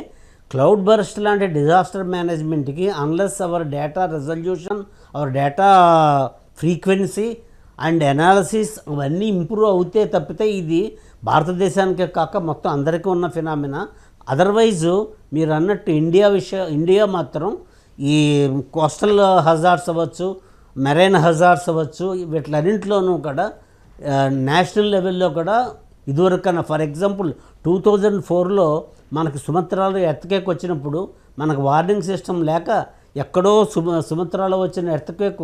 క్లౌడ్ బరస్ట్ లాంటి డిజాస్టర్ మేనేజ్మెంట్కి unless our data resolution, our data frequency and analysis అవన్నీ ఇంప్రూవ్ అవుతే తప్పితే ఇది భారతదేశానికే కాక మొత్తం అందరికీ ఉన్న ఫినామినా. అదర్వైజు మీరు అన్నట్టు ఇండియా మాత్రం ఈ కోస్టల్ హజార్డ్స్ అవ్వచ్చు, మెరైన్ హజార్డ్స్ అవ్వచ్చు, వీటిలన్నింటిలోనూ కూడా నేషనల్ లెవెల్లో కూడా ఇదివరకన్నా, ఫర్ ఎగ్జాంపుల్ 2004లో మనకి సుమత్రాలో ఎర్త్క్వేక్ వచ్చినప్పుడు మనకు వార్నింగ్ సిస్టమ్ లేక ఎక్కడో సుమత్రాలో వచ్చిన ఎర్త్క్వేక్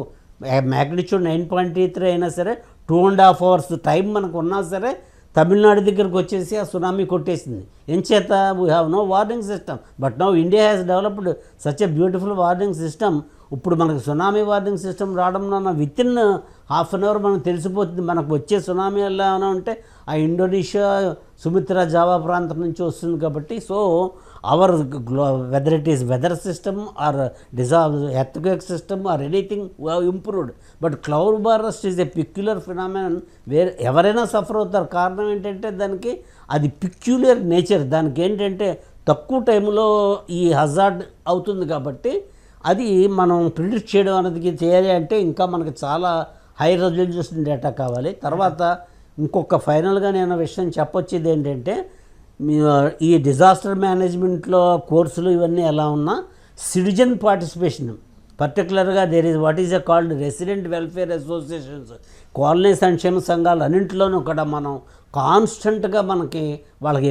మ్యాగ్నిట్యూడ్ 9.3 అయినా సరే 2.5 hours టైం మనకు ఉన్నా సరే తమిళనాడు దగ్గరకు వచ్చేసి ఆ సునామీ కొట్టేసింది. ఎంచేత we have no warning system. But now India has developed such a beautiful warning system. ఇప్పుడు మనకు సునామీ వార్నింగ్ సిస్టమ్ రావడం within half an hour మనకు తెలిసిపోతుంది మనకు వచ్చే సునామీ ఎలా ఉంటే ఆ ఇండోనేషియా, సుమిత్రా, జావా ప్రాంతం నుంచి వస్తుంది. కాబట్టి so our weather it is weather system or earthquake system or anything improved. But cloud burst is a peculiar phenomenon. ఎవరైనా సఫర్ అవుతారు. కారణం ఏంటంటే దానికి అది పిక్యులర్ నేచర్. దానికి ఏంటంటే తక్కువ టైంలో ఈ హజార్డ్ అవుతుంది. కాబట్టి అది మనం ప్రిడిక్ట్ చేయడం అనేది చేయాలి అంటే ఇంకా మనకు చాలా హై రెజల్యూషన్ డేటా కావాలి. తర్వాత ఇంకొక ఫైనల్గా నేను విషయం చెప్పొచ్చేది ఏంటంటే, ఈ డిజాస్టర్ మేనేజ్మెంట్లో కోర్సులు ఇవన్నీ ఎలా ఉన్నా సిటిజన్ పార్టిసిపేషన్, పర్టికులర్గా there is what is a called resident welfare associations, colony సంక్షేమ సంఘాలు అన్నింటిలోనూ కూడా మనం కాన్స్టెంట్గా వాళ్ళకి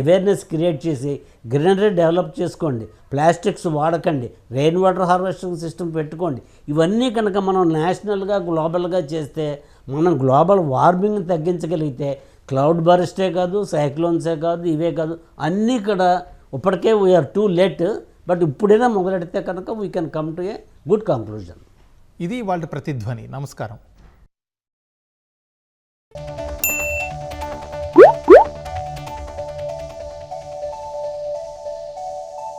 అవేర్నెస్ క్రియేట్ చేసి గ్రీనరీ డెవలప్ చేసుకోండి, ప్లాస్టిక్స్ వాడకండి, రెయిన్ వాటర్ హార్వెస్టింగ్ సిస్టమ్ పెట్టుకోండి. ఇవన్నీ కనుక మనం నేషనల్గా గ్లోబల్గా చేస్తే మనం గ్లోబల్ వార్మింగ్ తగ్గించగలిగితే క్లౌడ్ బరస్టే కాదు, సైక్లోన్సే కాదు, ఇవే కాదు, అన్నీ కూడా ఇప్పటికే వీఆర్ టూ లేట్. బట్ ఇప్పుడైనా మొదలెడితే కనుక we can come to a good conclusion. ఇది వాళ్ళ ప్రతిధ్వని. నమస్కారం.